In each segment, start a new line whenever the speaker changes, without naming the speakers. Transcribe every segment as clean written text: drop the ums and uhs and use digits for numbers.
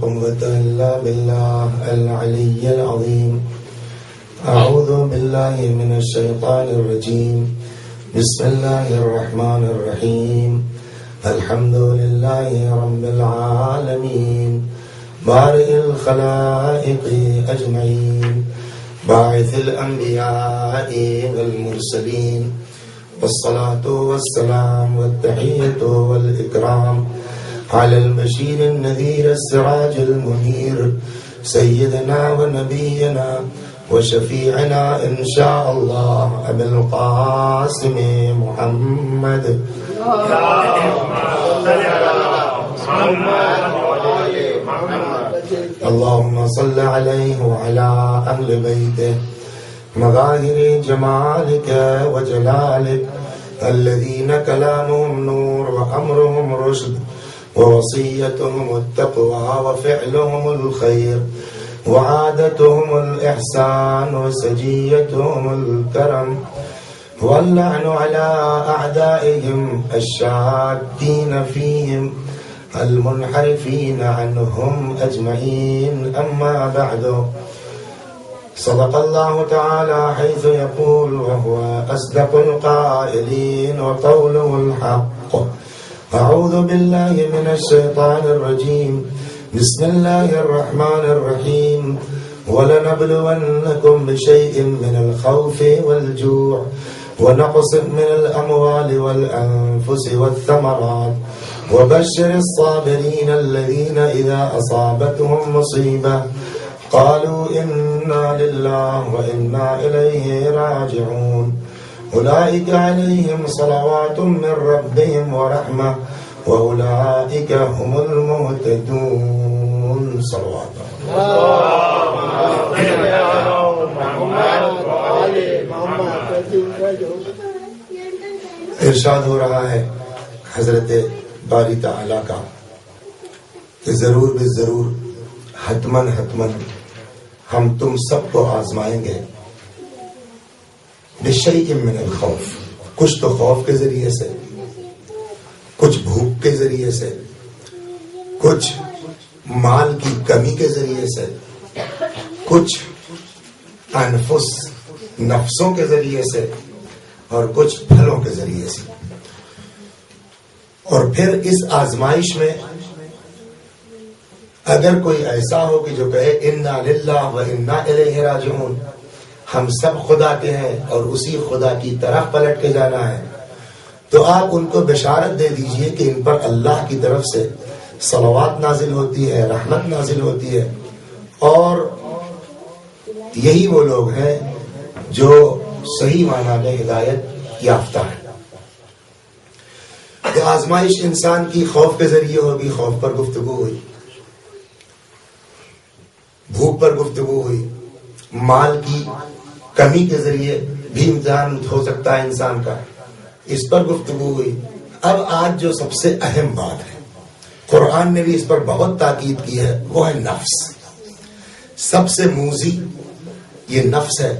قوة إلا بالله العلي العظيم. أعوذ بالله من الشيطان الرجيم. بسم الله الرحمن الرحيم. الحمد لله رب العالمين بارئ الخلائق أجمعين باعث الأنبياء والمرسلين والصلاة والسلام والتحية والإكرام على البشير النذير السراج المنير سيدنا ونبينا وشفيعنا إن شاء الله أبي القاسم محمد. اللهم صل عليه وعلى أهل بيته مظاهر جمالك وجلالك الذين كلامهم نور وأمرهم رشد ووصيتهم التقوى وفعلهم الخير وعادتهم الإحسان وسجيتهم الكرم واللعن على أعدائهم الشادين فيهم المنحرفين عنهم أجمعين. أما بعد، صدق الله تعالى حيث يقول وهو أصدق القائلين وقوله الحق. أعوذ بالله من الشيطان الرجيم. بسم الله الرحمن الرحيم. ولنبلونكم بشيء من الخوف والجوع ونقص من الأموال والأنفس والثمرات وبشر الصابرين الذين إذا أصابتهم مصيبة قالوا إنا لله وإنا إليه راجعون أولئك عليهم صلوات من ربهم ورحمة وأولئك هم المهتدون. صلوات ارشاد ہو رہا ہے حضرت باری تعالیٰ کا کہ ضرور بے ضرور حتمن ہم تم سب کو آزمائیں گے بشیء من الخوف، کچھ تو خوف کے ذریعے سے، کچھ بھوک کے ذریعے سے، کچھ مال کی کمی کے ذریعے سے، کچھ نفسوں کے ذریعے سے، اور کچھ پھلوں کے ذریعے سے. اور پھر اس آزمائش میں اگر کوئی ایسا ہو کہ جو کہے انا للہ و انا الیہ راجعون، ہم سب خدا کے ہیں اور اسی خدا کی طرف پلٹ کے جانا ہے، تو آپ ان کو بشارت دے دیجئے کہ ان پر اللہ کی طرف سے صلوات نازل ہوتی ہے، رحمت نازل ہوتی ہے، اور یہی وہ لوگ ہیں جو صحیح معنی میں ہدایت یافتہ ہے. کہ آزمائش انسان کی خوف کے ذریعے ہوگی، خوف پر گفتگو ہوئی، بھوک پر گفتگو ہوئی، مال کی کمی کے ذریعے بھی امتحان ہو سکتا ہے انسان کا، اس پر گفتگو ہوئی. اب آج جو سب سے اہم بات ہے، قرآن نے بھی اس پر بہت تاکید کی ہے، وہ ہے نفس. سب سے موذی یہ نفس ہے،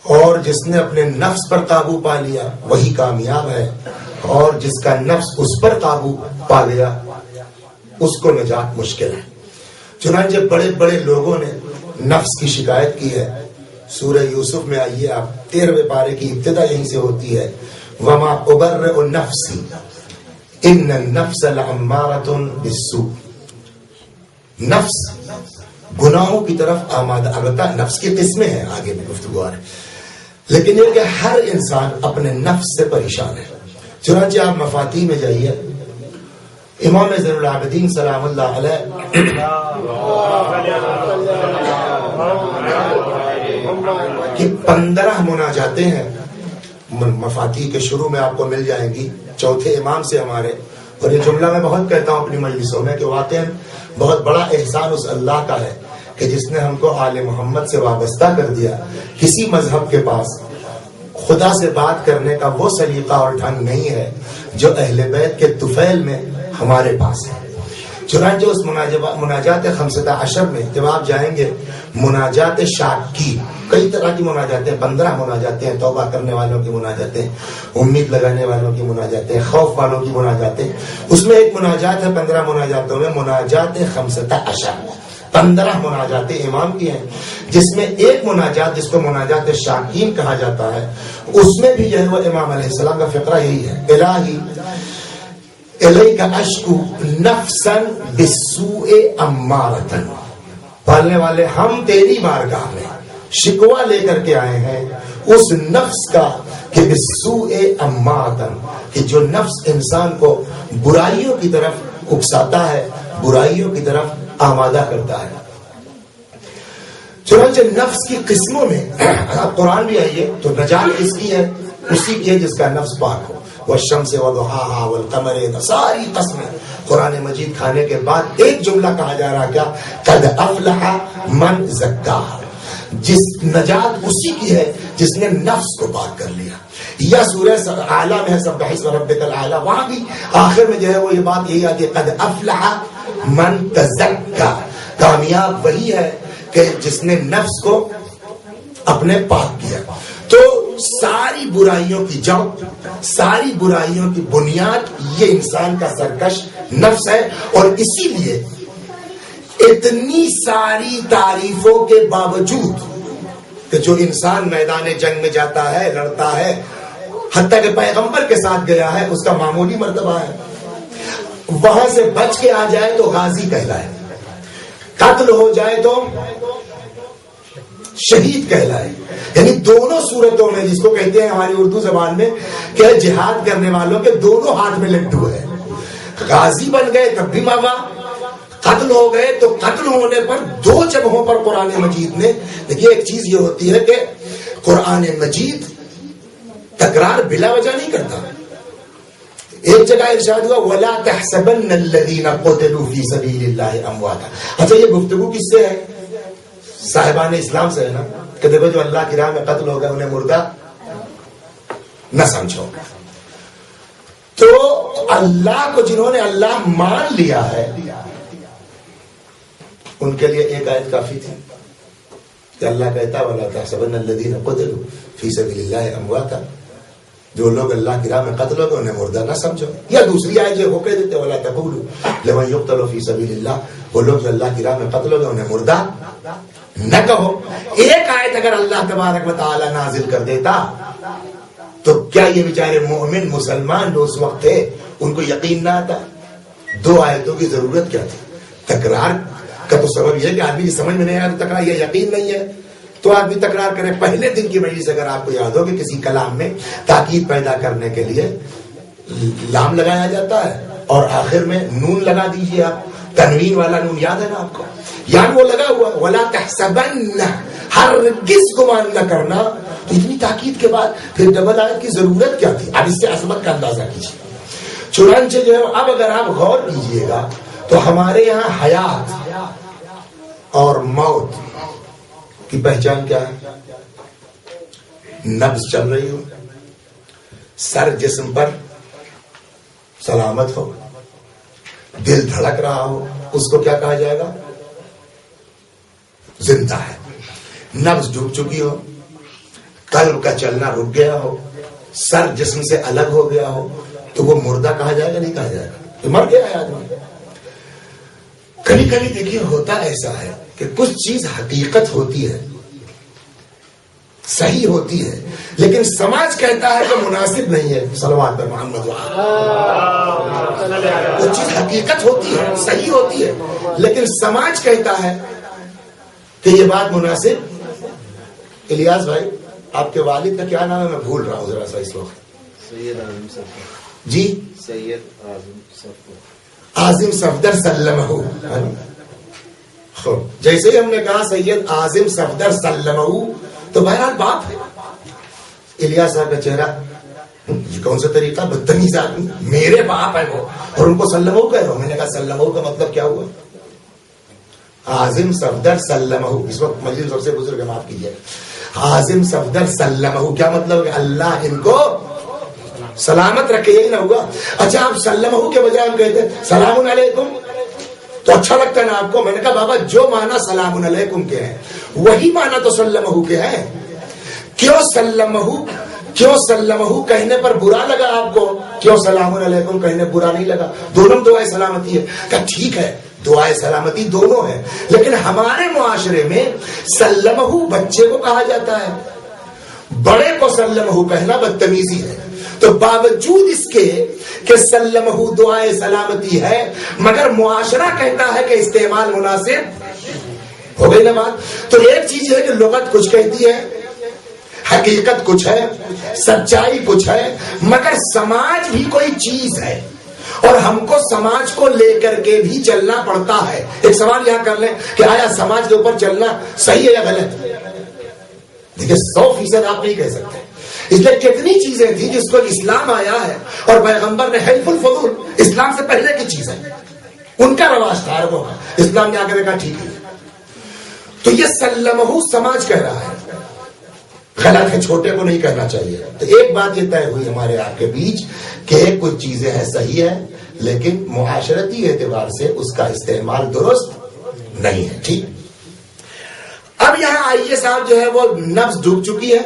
اور جس نے اپنے نفس پر قابو پا لیا وہی کامیاب ہے، اور جس کا نفس اس پر قابو پا لیا اس کو نجات مشکل ہے. چنانچہ بڑے بڑے لوگوں نے نفس کی شکایت کی ہے. سورہ یوسف میں آئیے آپ، 13ویں پارے کی ابتدا یہیں سے ہوتی ہے، وما ابرئ نفسی ان النفس لامارۃ بالسوء. نفس گناہوں کی طرف آمادہ. البتہ نفس کی قسمیں ہیں، آگے بھی گفتگو آ رہی ہے، لیکن یہ کہ ہر انسان اپنے نفس سے پریشان ہے. چنانچہ آپ مفاتیح میں جائیے، امام زین العابدین سلام اللہ علیہ کی 15 مناجاتیں ہیں، مفاتیح کے شروع میں آپ کو مل جائیں گی، چوتھے امام سے ہمارے. اور یہ جملہ میں بہت کہتا ہوں اپنی مجلسوں میں کہ واقعا بہت بڑا احسان اس اللہ کا ہے کہ جس نے ہم کو آل محمد سے وابستہ کر دیا. کسی مذہب کے پاس خدا سے بات کرنے کا وہ سلیقہ اور ڈھنگ نہیں ہے جو اہل بیت کے طفیل میں ہمارے پاس ہے. چنانچہ اس مناجات خمسۃ عشر میں جب آپ جائیں گے، مناجات شاکی، کئی طرح کی مناجاتیں، 15 مناجاتیں ہیں، توبہ کرنے والوں کی مناجاتیں، امید لگانے والوں کی مناجاتیں، خوف والوں کی مناجاتیں، اس میں ایک مناجات ہے 15 مناجاتوں میں مناجات خمسۃ عشر، 15 مناجاتیں امام کی ہیں، جس میں ایک مناجات جس کو مناجات شاکین کہا جاتا ہے، اس میں بھی جو ہے وہ امام علیہ السلام کا فقرہ یہی ہے، الہی الیک اشکو نفسا بالسوء امارتن، پالنے والے ہم تیری بارگاہ میں شکوہ لے کر کے آئے ہیں اس نفس کا کہ بالسوء امارتن، کہ جو نفس انسان کو برائیوں کی طرف اکساتا ہے، برائیوں کی طرف آمادہ کرتا ہے۔ چنانچہ نفس کی قسموں میں اب قرآن بھی آئیے تو نجات کس کی ہے؟ اسی کی ہے جس کا نفس پاک ہو، والشمس وضحاها والقمر، ساری قسمیں قرآن مجید کھانے کے بعد ایک جملہ کہا جا رہا کیا؟ قد افلح من زکاہا، جس نجات اسی کی ہے جس نے نفس کو پاک کر لیا۔ یا سورہ اعلیٰ میں ہے سبح اسم ربک الاعلیٰ، وہاں بھی آخر میں جو ہے وہ یہ بات یہی آتی ہے قد افلح من تزکا، کامیاب وہی ہے کہ جس نے نفس کو اپنے پاک کیا۔ تو ساری برائیوں کی جڑ، ساری برائیوں کی بنیاد یہ انسان کا سرکش نفس ہے، اور اسی لیے اتنی ساری تعریفوں کے باوجود کہ جو انسان میدان جنگ میں جاتا ہے، لڑتا ہے، حتیٰ کہ پیغمبر کے ساتھ گیا ہے، اس کا معمولی مرتبہ ہے، وہاں سے بچ کے آ جائے تو غازی کہلائے، قتل ہو جائے تو شہید کہلائے۔ یعنی دونوں صورتوں میں، جس کو کہتے ہیں ہماری اردو زبان میں کہ جہاد کرنے والوں کے دونوں ہاتھ میں لڈو ہے، غازی بن گئے تب بھی ماوا، قتل ہو گئے تو قتل ہونے پر 2 جگہوں پر قرآن مجید نے، دیکھیے ایک چیز یہ ہوتی ہے کہ قرآن مجید تکرار بلا وجہ نہیں کرتا۔ ایک جگہ ارشاد ہوا وَلَا تَحْسَبَنَّ الَّذِينَ قُتِلُوا فِي سَبِيلِ اللَّهِ أَمْوَاتًا۔ اچھا یہ گفتگو کس سے ہے؟ صاحبان اسلام سے ہے نا، کہ دیکھو جو اللہ کی راہ میں قتل ہو گئے انہیں مردہ نہ سمجھو۔ تو اللہ کو جنہوں نے اللہ مان لیا ہے ان کے لیے ایک آیت کافی تھی کہ اللہ کہتا وَلَا تَحْسَبَنَّ الَّذِينَ قُتِلُوا فِي سَبِيلِ اللَّهِ أَمْوَاتًا، جو لوگ اللہ کی راہ میں قتل ہو گئے انہیں مردہ نہ سمجھو۔ یا دوسری آیت جو کہہ دیتے وَلَا تَقُولُوا لِمَن يُقْتَلُ فِي سَبِيلِ اللَّهِ، وہ لوگ جو اللہ کی راہ میں قتل ہو گئے انہیں مردہ نہ کہو۔ ایک آیت اگر اللہ تبارک و تعالی نازل کر دیتا تو کیا یہ بیچارے مومن مسلمان جو اس وقت تھے ان کو یقین نہ آتا؟ 2 آیتوں کی ضرورت کیا تھی؟ تکرار کا تو سبب یہ ہے کہ آدمی کی سمجھ میں نہیں آیا، تکرار یہ یقین نہیں ہے تو آدمی تکرار کرے۔ پہلے دن کی مجلس اگر آپ کو یاد ہو کہ کسی کلام میں تاکید پیدا کرنے کے لیے لام لگایا جاتا ہے اور آخر میں نون لگا دیجیے آپ، تنوین والا نون یاد ہے نا آپ کو؟ یہاں وہ لگا ہوا وَلَا تَحْسَبَنَّ، ہرگز گمان نہ کرنا، تو اتنی تاکید کے بعد پھر ڈبل آیت کی ضرورت کیا تھی؟ اب اس سے عظمت کا اندازہ کیجیے۔ چنانچہ جو ہے اب اگر آپ غور کیجیے گا تو ہمارے یہاں حیات اور موت کی پہچان کیا ہے؟ نبض چل رہی ہو، سر جسم پر سلامت ہو، دل دھڑک رہا ہو، اس کو کیا کہا جائے گا؟ زندہ ہے۔ نبض ڈوب چکی ہو، قلب کا چلنا رک گیا ہو، سر جسم سے الگ ہو گیا ہو، تو وہ مردہ کہا جائے گا؟ نہیں کہا جائے گا، تو مر گیا ہے آدمی۔ کبھی کبھی دیکھیے ہوتا ایسا ہے کہ کچھ چیز حقیقت ہوتی ہے، صحیح ہوتی ہے، لیکن سماج کہتا ہے کہ مناسب نہیں ہے۔ صلوات پر محمد کچھ چیز حقیقت ہوتی ہے، صحیح ہوتی ہے، لیکن سماج کہتا ہے کہ یہ بات مناسب۔ الیاس بھائی آپ کے والد کا کیا نام ہے؟ میں بھول رہا ہوں ذرا سا اس وقت۔
سید اعظم صفدر۔
جی
سید اعظم صفدر۔
اعظم صفدر سلمہ۔ جیسے ہی ہم نے کہا سید اعظم صفدر سلمہ تو بہرحال باپ ہے۔ الیاس صاحب کا چہرہ، یہ کون سا طریقہ؟ بدتمیز آدمی، میرے باپ ہے وہ اور ان کو سلمہ کہہ رہا ہوں۔ میں نے کہا سلمہ کا مطلب کیا ہوا؟ اعظم صفدر سلمہ، اس وقت مجلس سب سے بزرگ ہے، معاف کیجیے۔ اعظم صفدر سلمہ کیا مطلب ہے؟ اللہ ان کو سلامت رکھے، یہی نہ ہوا؟ اچھا آپ سلمہ کے بجائے ہم کہتے ہیں سلام علیکم، تو اچھا لگتا ہے نا آپ کو؟ میں نے کہا بابا جو معنی سلام علیکم کے ہیں وہی معنی تو سلمہ کے ہیں. کیوں سلمہ کہنے پر برا لگا آپ کو؟ کیوں سلام علیکم کہنے برا نہیں لگا؟ دونوں دعائیں سلامتی ہے. کہ ٹھیک ہے دعائیں سلامتی دونوں ہے، لیکن ہمارے معاشرے میں سلمہ بچے کو کہا جاتا ہے، بڑے کو سلمہ کہنا بدتمیزی ہے. تو باوجود اس کے کہ سلمہ دعائیں سلامتی ہے مگر معاشرہ کہتا ہے کہ استعمال مناسب ہو گئی نا بات. تو ایک چیز ہے کہ لغت کچھ کہتی ہے، حقیقت کچھ ہے، سچائی کچھ ہے، مگر سماج بھی کوئی چیز ہے اور ہم کو سماج کو لے کر کے بھی چلنا پڑتا ہے. ایک سوال یہاں کر لیں کہ آیا سماج کے اوپر چلنا صحیح ہے یا غلط؟ دیکھیں 100% آپ نہیں کہہ سکتے. اس لیے کتنی چیزیں تھیں جس کو اسلام آیا ہے اور پیغمبر نے حلف الفضول اسلام سے پہلے کی چیز ہے، ان کا رواج تھا عربوں کا، اسلام نے آ کر کہا ٹھیک ہے. تو یہ سلمہ سماج کہہ رہا ہے، غلط ہے، چھوٹے کو نہیں کہنا چاہیے. تو ایک بات یہ طے ہوئی ہمارے آپ کے بیچ کہ کچھ چیزیں ہیں صحیح ہے لیکن معاشرتی اعتبار سے اس کا استعمال درست نہیں ہے. ٹھیک. اب یہاں آئیے صاحب جو ہے وہ نفس ڈوب چکی ہے،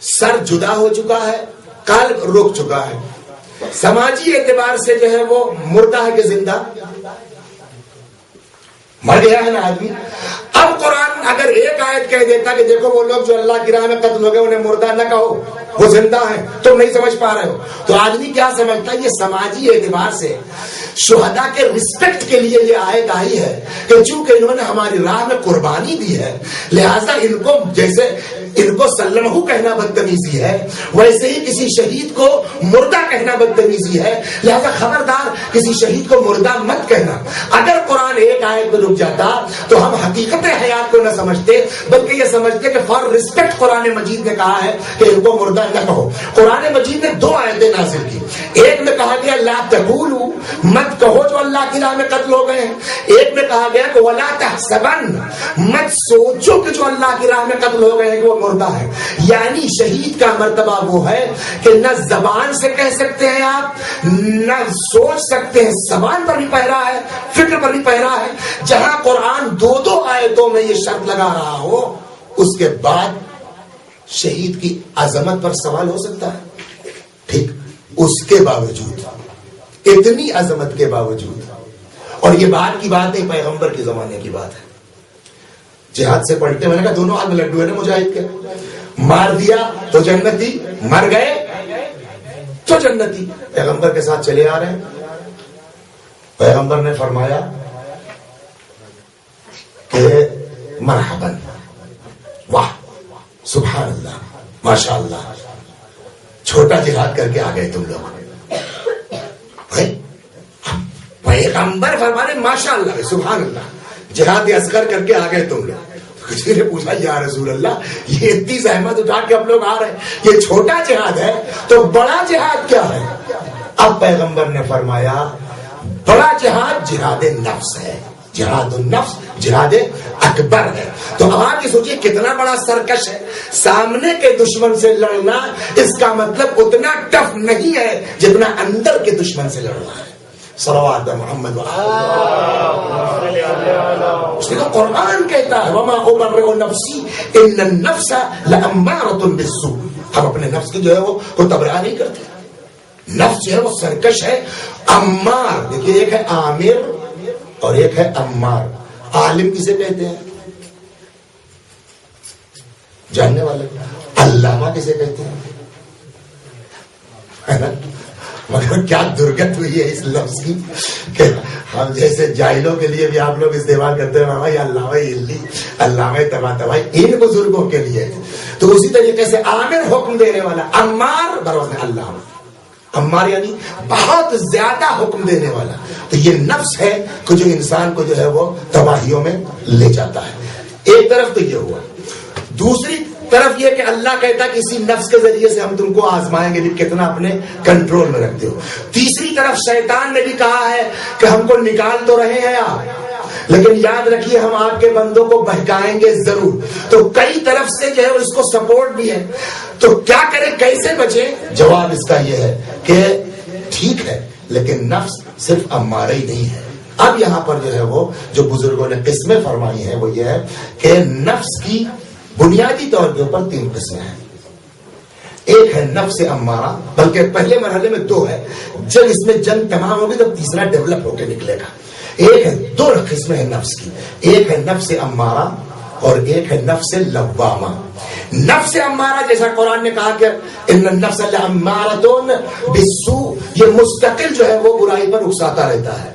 سر جدا ہو چکا ہے، قلب رک چکا ہے. سماجی اعتبار سے جو ہے وہ مردہ ہے کہ زندہ؟ مر گیا ہے نا آدمی. اب قرآن اگر ایک آیت کہہ دیتا کہ دیکھو وہ لوگ جو اللہ کی راہ میں قتل ہو گئے انہیں مردہ نہ کہو، وہ زندہ ہیں، تم نہیں سمجھ پا رہے ہو، تو آدمی کیا سمجھتا ہے؟ یہ سماجی اعتبار سے شہداء کے رسپیکٹ کے لیے یہ آیت آئی ہے کہ چونکہ انہوں نے ہماری راہ میں قربانی دی ہے لہذا ان کو جیسے ان کو سلمہ کہنا بدتمیزی ہے ویسے ہی کسی شہید کو مردہ کہنا بدتمیزی ہے، لہذا خبردار کسی شہید کو مردہ مت کہنا. اگر قرآن ایک آیت میں رک جاتا تو ہم حقیقت حیات کو نہ سمجھتے بلکہ یہ سمجھتے کہ فار ریسپیکٹ قرآن مجید نے کہا ہے کہ ان کو مردہ نہ کہو. قرآن مجید نے 2 آیتیں نازل کی. ایک میں کہا گیا لا تقولوا، مت کہو جو اللہ کی راہ میں قتل ہو گئے ہیں. ایک میں کہا گیا کہ ولا تحسبن، مت سوچو کہ جو اللہ کی راہ میں قتل ہو گئے ہیں کہ وہ مردہ ہے. یعنی شہید کا مرتبہ وہ ہے کہ نہ زبان سے کہہ سکتے ہیں آپ، نہ سوچ سکتے ہیں، زبان پر بھی پہرا ہے، فکر پر بھی پہرا ہے. جہاں قرآن 2 آیتوں میں یہ شرط لگا رہا ہو اس کے بعد شہید کی عظمت پر سوال ہو سکتا ہے. ٹھیک. اس کے باوجود اتنی عظمت کے باوجود، اور یہ بات کی بات نہیں پیغمبر کے زمانے کی بات ہے، جہاد سے پلٹے میں نے کہا دونوں ہاتھ میں لڈو ہے نا مجاہد کے، مار دیا تو جنتی، مر گئے تو جنتی. پیغمبر کے ساتھ چلے آ رہے ہیں. پیغمبر نے فرمایا کہ مرحباً، واہ سبحان اللہ ماشاء اللہ، چھوٹا جہاد کر کے آ گئے تم لوگ. پیغمبر فرمانے ماشاء اللہ سبحان اللہ، جہاد اصغر کر کے آ گئے تم لوگ. کسی نے پوچھا یا رسول اللہ یہ اتنی زحمت اٹھا کے اب لوگ آ رہے ہیں، یہ چھوٹا جہاد ہے تو بڑا جہاد کیا ہے؟ اب پیغمبر نے فرمایا بڑا جہاد جہاد نفس ہے، جہاد النفس جہاد اکبر ہے. تو اب آپ یہ سوچئے کتنا بڑا سرکش ہے. سامنے کے دشمن سے لڑنا اس کا مطلب اتنا ٹف نہیں ہے جتنا اندر کے دشمن سے لڑنا ہے. صلوات محمد اس نے کہا قرآن کہتا ہے وما ابرئ نفسی ان النفس لامارۃ بالسوء. ہم اپنے نفس کی جو ہے وہ کوئی تبرئہ نہیں کرتے. نفس جو ہے وہ سرکش ہے، امار. دیکھیے ایک ہے عامر اور ایک ہے امار. عالم کسے کہتے ہیں؟ جاننے والے. علامہ کسے کہتے ہیں؟ مگر کیا درگت ہوئی ہے اس لفظ کی کہ ہم جیسے جاہلوں کے لیے بھی آپ لوگ استعمال کرتے ہیں بھائی علامہ علی، علامہ طباطبائی ان بزرگوں کے لیے. تو اسی طریقے سے عامر حکم دینے والا، عمار بروز علامہ. عمار یعنی بہت زیادہ حکم دینے والا. تو یہ نفس ہے کہ جو انسان کو جو ہے وہ تباہیوں میں لے جاتا ہے. ایک طرف تو یہ ہوا. دوسری طرف یہ کہ اللہ کہتا کہ اسی نفس کے ذریعے سے ہم تم کو آزمائیں گے بھی کتنا اپنے کنٹرول میں رکھتے ہو. تیسری طرف شیطان نے بھی کہا ہے کہ ہم کو نکال تو رہے ہیں آپ لیکن یاد رکھیے ہم آپ کے بندوں کو بہکائیں گے ضرور. تو کئی طرف سے جو ہے اس کو سپورٹ بھی ہے. تو کیا کرے، کیسے بچے؟ جواب اس کا یہ ہے کہ ٹھیک ہے لیکن نفس صرف امارہ ہی نہیں ہے، اب یہاں پر جو ہے وہ جو بزرگوں نے قسمیں فرمائی ہیں وہ یہ ہے کہ نفس کی بنیادی طور کے اوپر 3 قسمیں ہیں. ایک ہے نفس امارہ، بلکہ پہلے مرحلے میں 2 ہے، جب اس میں جنگ تمام ہوگی تو تیسرا ڈیولپ ہو کے نکلے گا. ایک ہے 2 قسمیں ہیں نفس کی، ایک ہے نفس امارہ اور ایک ہے نفس لوامہ. نفس امارہ جیسا قرآن نے کہا کہ ان النفس لامارۃ بالسوء، یہ مستقل جو ہے وہ برائی پر اکساتا رہتا ہے.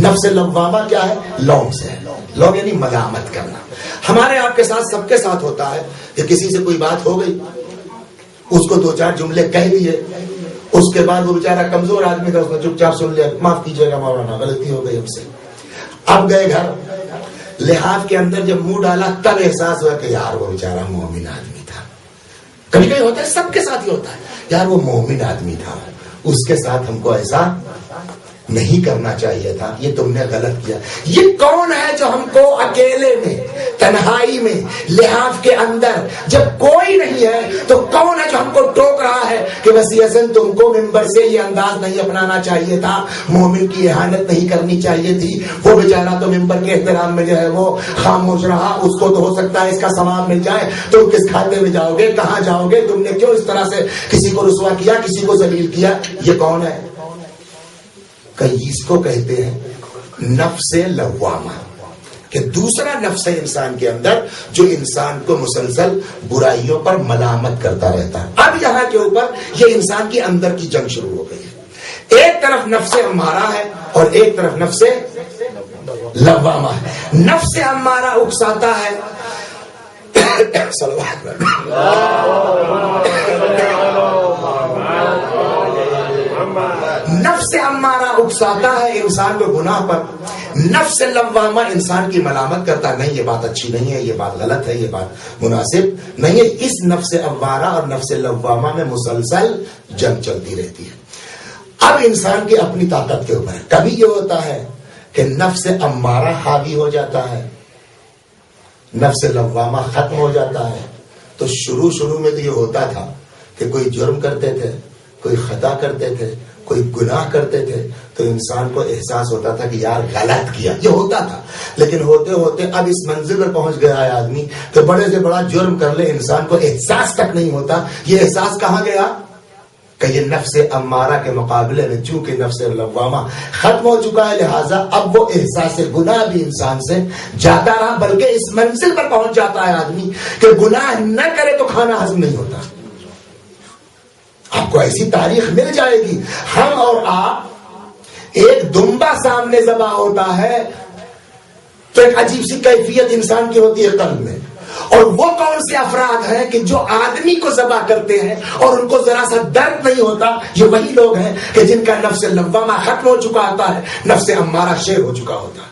نفس لوامہ کیا ہے؟ لوم سے ہے. لوم یعنی ملامت کرنا. ہمارے آپ کے ساتھ سب کے ساتھ ہوتا ہے کہ کسی سے کوئی بات ہو گئی، اس کو 2-4 جملے کہہ دیے، اس کے بعد وہ بیچارہ کمزور آدمی تھا، اس نے چپ چاپ سن لیا، معاف کیجیے گا مولانا غلطی ہو گئی ہم سے. اب گئے گھر، لحاف کے اندر جب منہ ڈالا تب احساس ہوا کہ یار وہ بیچارہ مومن آدمی تھا. کبھی کبھی ہوتا ہے، سب کے ساتھ ہی ہوتا ہے، یار وہ مومن آدمی تھا، اس کے ساتھ ہم کو ایسا نہیں کرنا چاہیے تھا، یہ تم نے غلط کیا. یہ کون ہے جو ہم کو اکیلے میں، تنہائی میں، لحاف کے اندر جب کوئی نہیں ہے تو کون ہے جو ہم کو ٹوک رہا ہے کہ وسیعتاً تم کو ممبر سے یہ انداز نہیں اپنانا چاہیے تھا، مومن کی اہانت نہیں کرنی چاہیے تھی. وہ بیچارہ تو ممبر کے احترام میں جو ہے وہ خاموش رہا، اس کو تو ہو سکتا ہے اس کا ثواب مل جائے. تم کس کھاتے میں جاؤ گے، کہاں جاؤ گے، تم نے کیوں اس طرح سے کسی کو رسوا کیا، کسی کو ذلیل کیا. یہ کون ہے؟ اس کو کہتے ہیں نفس لوامہ، کہ دوسرا نفس ہے انسان کے اندر جو انسان کو مسلسل برائیوں پر ملامت کرتا رہتا ہے. اب یہاں کے اوپر یہ انسان کی اندر کی جنگ شروع ہو گئی ہے. ایک طرف نفس امارہ ہے اور ایک طرف نفس لوامہ ہے. نفس امارہ اکساتا ہے، نفس امارہ اکساتا ہے انسان کو گناہ پر. نفس لوامہ انسان کی ملامت کرتا، نہیں یہ بات اچھی نہیں ہے، یہ بات غلط ہے، یہ بات مناسب نہیں ہے. اس نفس امارہ اور نفس لوامہ میں مسلسل جنگ چلتی رہتی ہے. اب انسان کی اپنی طاقت کے اوپر ہے. کبھی یہ ہوتا ہے کہ نفس امارہ حاوی ہو جاتا ہے، نفس لوامہ ختم ہو جاتا ہے. تو شروع میں تو یہ ہوتا تھا کہ کوئی جرم کرتے تھے، کوئی خطا کرتے تھے، کوئی گناہ کرتے تھے تو انسان کو احساس ہوتا تھا کہ یار غلط کیا، یہ ہوتا تھا. لیکن ہوتے ہوتے اب اس منزل پر پہنچ گیا ہے آدمی کہ بڑے سے بڑا جرم کر لے انسان کو احساس تک نہیں ہوتا. یہ احساس کہاں گیا کہ یہ نفس امارہ کے مقابلے میں چونکہ نفس لوامہ ختم ہو چکا ہے، لہٰذا اب وہ احساس گناہ بھی انسان سے جاتا رہا، بلکہ اس منزل پر پہنچ جاتا ہے آدمی کہ گناہ نہ کرے تو کھانا ہضم نہیں ہوتا. آپ کو ایسی تاریخ مل جائے گی، ہم اور آپ، ایک دمبا سامنے ذبح ہوتا ہے تو ایک عجیب سی کیفیت انسان کی ہوتی ہے قلب میں. اور وہ کون سے افراد ہیں کہ جو آدمی کو ذبح کرتے ہیں اور ان کو ذرا سا درد نہیں ہوتا؟ یہ وہی لوگ ہیں کہ جن کا نفس لوامہ ختم ہو چکا ہوتا ہے، نفس امارہ شیر ہو چکا ہوتا ہے.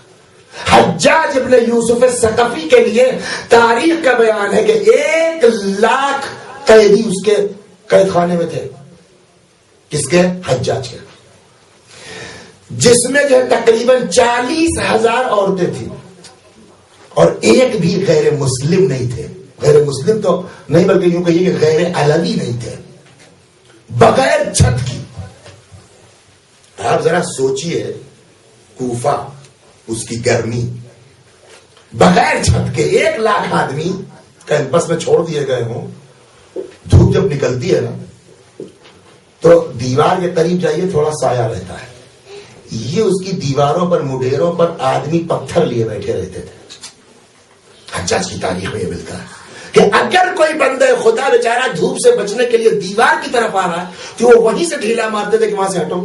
حجاج ابن یوسف ثقفی کے لیے تاریخ کا بیان ہے کہ 1,00,000 قیدی اس کے قید خانے میں تھے. کس کے؟ حجاج کے. جس میں جو ہے تقریباً 40,000 عورتیں تھیں اور ایک بھی غیر مسلم نہیں تھے. غیر مسلم تو نہیں بلکہ یوں کہیے کہ غیر علوی نہیں تھے، بغیر چھت کی. آپ ذرا سوچئے کوفہ، اس کی گرمی، بغیر چھت کے 1,00,000 آدمی کیمپس میں چھوڑ دیے گئے ہوں. دھوپ جب نکلتی ہے نا تو دیوار کے قریب جائیے تھوڑا سایہ رہتا ہے. یہ اس کی دیواروں پر، مڈیروں پر آدمی پتھر لیے بیٹھے رہتے تھے. حجاج کی تاریخ میں یہ ملتا ہے کہ اگر کوئی بندہ خدا بیچارہ دھوپ سے بچنے کے لیے دیوار کی طرف آ رہا ہے تو وہ وہیں سے ڈھیلا مارتے تھے کہ وہاں سے ہٹو.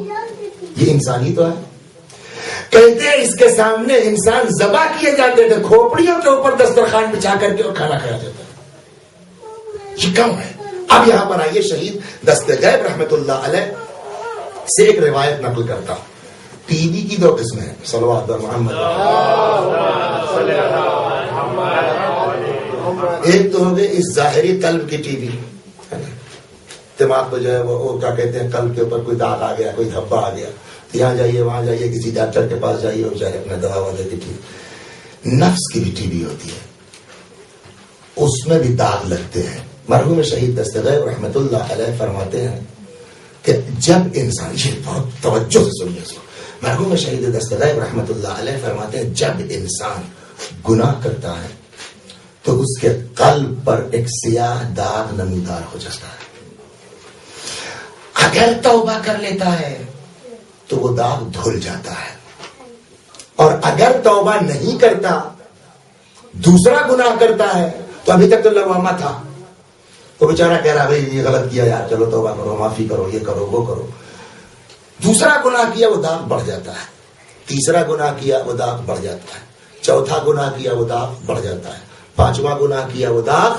یہ انسانی تو ہے. کہتے ہیں اس کے سامنے انسان ذبح کیے جاتے تھے، کھوپڑیوں کے اوپر دسترخوان بچھا کر کے اور کھانا کھایا جاتا تھا. یہ کم ہے. اب یہاں پر آئیے شہید دست غیب رحمت اللہ علیہ سے ایک روایت نقل کرتا ہوں. ٹی وی کی 2 قسمیں ہیں. صلوات محمد. ایک تو ہو گئے اس ظاہری قلب کی ٹی وی، دماغ کو جو ہے وہ کیا کہتے ہیں، قلب کے اوپر کوئی داغ آ گیا، کوئی دھبا آ گیا، یہاں جائیے وہاں جائیے، کسی ڈاکٹر کے پاس جائیے اور چاہے اپنا دوا دے کے. نفس کی بھی ٹی وی ہوتی ہے، اس میں بھی داغ لگتے ہیں. مرحوم شہید دست غیب رحمت اللہ علیہ فرماتے ہیں کہ جب انسان، یہ بہت توجہ سے سنیے، مرحوم شہید دستغیب رحمت اللہ علیہ فرماتے ہیں جب انسان گناہ کرتا ہے تو اس کے قلب پر ایک سیاہ داغ نمودار ہو جاتا ہے. اگر توبہ کر لیتا ہے تو وہ داغ دھل جاتا ہے، اور اگر توبہ نہیں کرتا، دوسرا گناہ کرتا ہے، تو ابھی تک تو لوامہ تھا، وہ بیچارہ کہہ رہا بھائی یہ غلط کیا یار، چلو توبہ کرو، معافی کرو، یہ کرو وہ کرو. دوسرا گناہ کیا وہ داغ بڑھ جاتا ہے، تیسرا گناہ کیا وہ داغ بڑھ جاتا ہے، چوتھا گناہ کیا وہ داغ بڑھ جاتا ہے، پانچواں گناہ کیا وہ داغ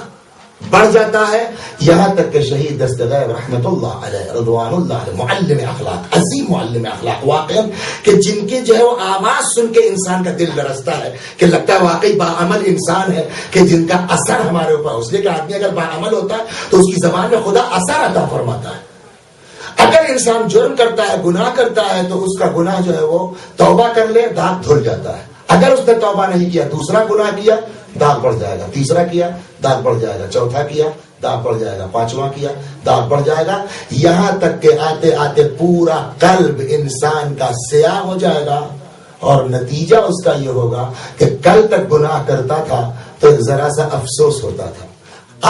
بڑھ جاتا ہے، یہاں تک کہ شہید دستغیب رحمت اللہ علیہ رضوان اللہ علیہ معلم اخلاق، عظیم معلم اخلاق، واقعا کہ جن کے جو ہے وہ آواز سن کے انسان کا دل لرزتا ہے کہ لگتا ہے واقعی باعمل انسان ہے، کہ جن کا اثر ہمارے اوپر، اس لیے کہ آدمی اگر باعمل ہوتا ہے تو اس کی زبان میں خدا اثر عطا فرماتا ہے. اگر انسان جرم کرتا ہے، گناہ کرتا ہے، تو اس کا گناہ جو ہے وہ توبہ کر لے داغ دھل جاتا ہے. اگر اس نے توبہ نہیں کیا، دوسرا گناہ کیا، داغ بڑھ جائے گا، تیسرا کیا داغ بڑھ جائے گا، چوتھا کیا داغ بڑھ جائے گا، پانچواں کیا داغ بڑھ جائے گا، یہاں تک کہ آتے آتے پورا قلب انسان کا سیاہ ہو جائے گا. اور نتیجہ اس کا یہ ہوگا کہ کل تک گناہ کرتا تھا تو ایک ذرا سا افسوس ہوتا تھا،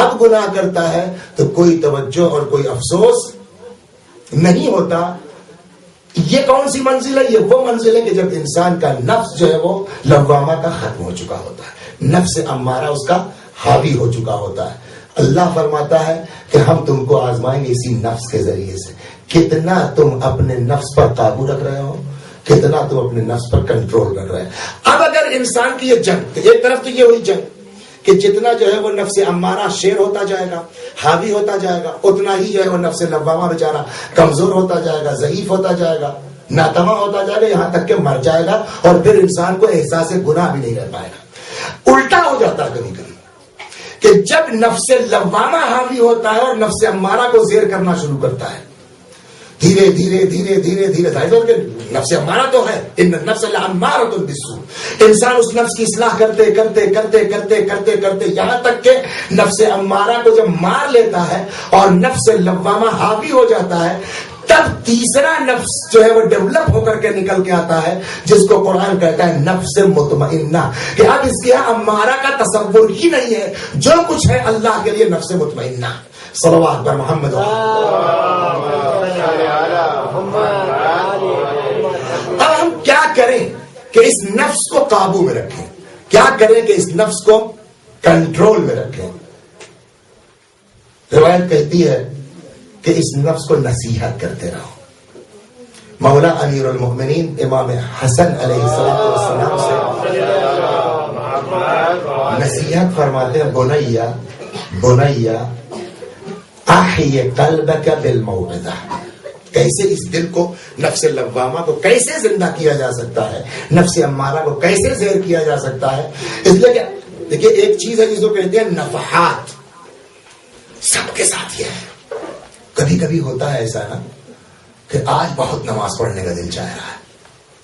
اب گناہ کرتا ہے تو کوئی توجہ اور کوئی افسوس نہیں ہوتا. یہ کون سی منزل ہے؟ یہ وہ منزل ہے کہ جب انسان کا نفس جو ہے وہ لوامہ کا ختم ہو چکا ہوتا ہے، نفس امارہ اس کا حاوی ہو چکا ہوتا ہے. اللہ فرماتا ہے کہ ہم تم کو آزمائیں گے اسی نفس کے ذریعے سے، کتنا تم اپنے نفس پر قابو رکھ رہے ہو، کتنا تم اپنے نفس پر کنٹرول کر رہے ہیں. اب اگر انسان کی یہ جنگ، ایک طرف تو یہ ہوئی جنگ کہ جتنا جو ہے وہ نفس امارہ شیر ہوتا جائے گا، حاوی ہوتا جائے گا، اتنا ہی جو ہے وہ نفس لوامہ بیچارہ کمزور ہوتا جائے گا، ضعیف ہوتا جائے گا، ناتواں ہوتا جائے گا، یہاں تک کہ مر جائے گا، اور پھر انسان کو احساس گناہ بھی نہیں رہ پائے گا. الٹا ہو جاتا ہے کبھی کبھی کہ جب نفس لوامہ حاوی ہوتا ہے اور نفس امارہ کو زیر کرنا شروع کرتا ہے، دھیرے دھیرے دھیرے دھیرے دھیرے نفس امارہ تو ہے، ان النفس لامارۃ بالسوء، انسان اس نفس کی اصلاح کرتے کرتے کرتے کرتے کرتے کرتے یہاں تک کہ نفس امارہ کو جب مار لیتا ہے اور نفس لوامہ حاوی ہو جاتا ہے، تب تیسرا نفس جو ہے وہ ڈیولپ ہو کر کے نکل کے آتا ہے، جس کو قرآن کہتا ہے نفس مطمئنہ، کہ اب اس کے امارہ کا تصور ہی نہیں ہے، جو کچھ ہے اللہ کے لیے نفس مطمئنہ. صلوات پر محمد. اب ہم کیا کریں کہ اس نفس کو قابو میں رکھیں، کیا کریں کہ اس نفس کو کنٹرول میں رکھیں؟ روایت کہتی ہے کہ اس نفس کو نصیحت کرتے رہو. مولا امیر المؤمنین امام حسن علیہ السلام سے نصیحت فرماتے ہیں، بنیا بنیا احی قلبک بالموعظہ. کیسے اس دل کو، نفس لوامہ کو کیسے زندہ کیا جا سکتا ہے، نفس امارہ کو کیسے زیر کیا جا سکتا ہے؟ اس لیے کہ دیکھیے ایک چیز ہے جس کو کہتے ہیں نفحات، سب کے ساتھ یہ ہے. کبھی کبھی ہوتا ہے ایسا نا کہ آج بہت نماز پڑھنے کا دل چاہ رہا ہے،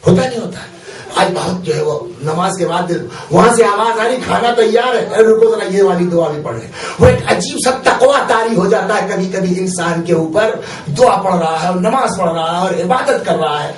ہوتا نہیں ہوتا ہے، آج بہت جو ہے وہ نماز کے بعد وہاں سے آواز آ رہی کھانا تیار ہے، رکو ذرا یہ والی دعا بھی پڑھ لیں. وہ ایک عجیب سا تقویٰ طاری ہو جاتا ہے کبھی کبھی انسان کے اوپر، دعا پڑھ رہا ہے اور نماز پڑھ رہا ہے اور عبادت کر رہا ہے.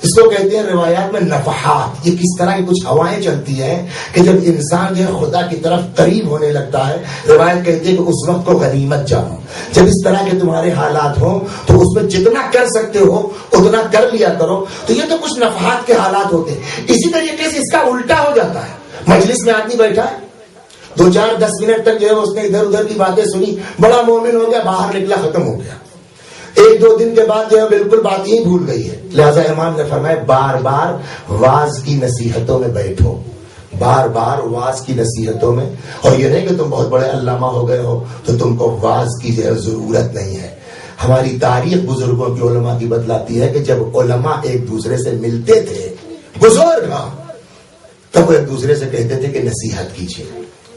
اس کو کہتے ہیں روایات میں نفحات. یہ کس طرح کی کچھ ہوائیں چلتی ہیں کہ جب انسان جو ہے خدا کی طرف قریب ہونے لگتا ہے، روایت کہتی ہے کہ اس وقت کو غنیمت جانو. جب اس طرح کے تمہارے حالات ہوں تو اس میں جتنا کر سکتے ہو اتنا کر لیا کرو. تو یہ تو کچھ نفحات کے حالات ہوتے ہیں. اسی طریقے سے اس کا الٹا ہو جاتا ہے. مجلس میں آدمی بیٹھا ہے، 2-4-10 منٹ تک جو ہے اس نے ادھر ادھر کی باتیں سنی، بڑا مومن ہو گیا، باہر نکلا ختم ہو گیا. 1-2 دن کے بعد جو ہے بالکل بات ہی بھول گئی ہے. لہذا امام نے فرمایا بار بار واز کی نصیحتوں میں بیٹھو، بار بار واز کی نصیحتوں میں. اور یہ نہیں کہ تم بہت بڑے علامہ ہو گئے ہو تو تم کو واز کی جو ہے ضرورت نہیں ہے. ہماری تاریخ بزرگوں کی، علماء کی بتلاتی ہے کہ جب علماء ایک دوسرے سے ملتے تھے، بزرگ تب وہ ایک دوسرے سے کہتے تھے کہ نصیحت کیجیے،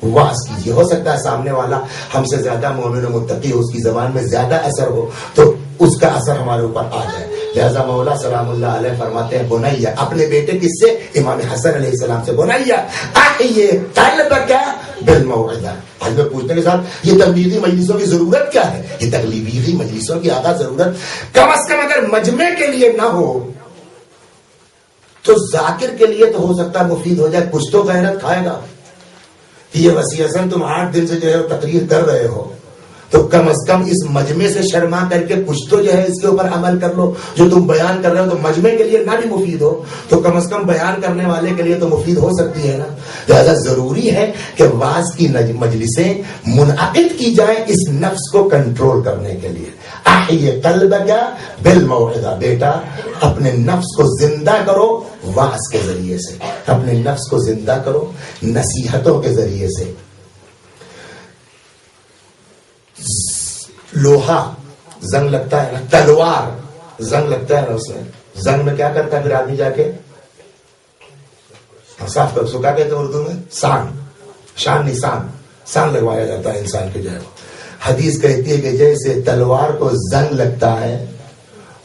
واز کیجیے. ہو سکتا ہے سامنے والا ہم سے زیادہ مومن و متقی ہو، اس کی زبان میں زیادہ اثر ہو تو اس کا اثر ہمارے اوپر آ جائے. لہذا مولا سلام اللہ علیہ فرماتے ہیں بنیا، اپنے بیٹے کس سے؟ امام حسن علیہ السلام سے، بنیا احیی قلبک بالموعظہ. آج میں پوچھنے کے ساتھ یہ تبلیغی مجلسوں کی ضرورت کیا ہے؟ یہ تبلیغی مجلسوں کی آغاز ضرورت کم از کم اگر مجمع کے لیے نہ ہو تو ذاکر کے لیے تو ہو سکتا ہے مفید ہو جائے، کچھ تو غیرت کھائے گا کہ یہ وسیع حسن تم 8 دن سے جو ہے تقریر کر رہے ہو، تو کم از کم اس مجمع سے شرما کر کے کچھ تو جو ہے اس کے اوپر عمل کر لو. جو تم بیان کر رہے ہو تو مجمع کے لیے نہ بھی مفید ہو تو کم از کم بیان کرنے والے کے لیے تو مفید ہو سکتی ہے نا. لہذا ضروری ہے کہ واعظ کی مجلسیں منعقد کی جائیں اس نفس کو کنٹرول کرنے کے لیے. احیِ قلبک بالموعظہ، بیٹا اپنے نفس کو زندہ کرو واعظ کے ذریعے سے، اپنے نفس کو زندہ کرو نصیحتوں کے ذریعے سے. لوہا زنگ لگتا ہے نا، تلوار زنگ لگتا ہے نا، اس میں زنگ میں کیا کرتا ہے پھر آدمی جا کے صاف کر، کیا کہتے ہیں اردو میں؟ شان نشان، سان لگوایا جاتا ہے انسان کے جو ہے. حدیث کہتی ہے کہ جیسے تلوار کو زنگ لگتا ہے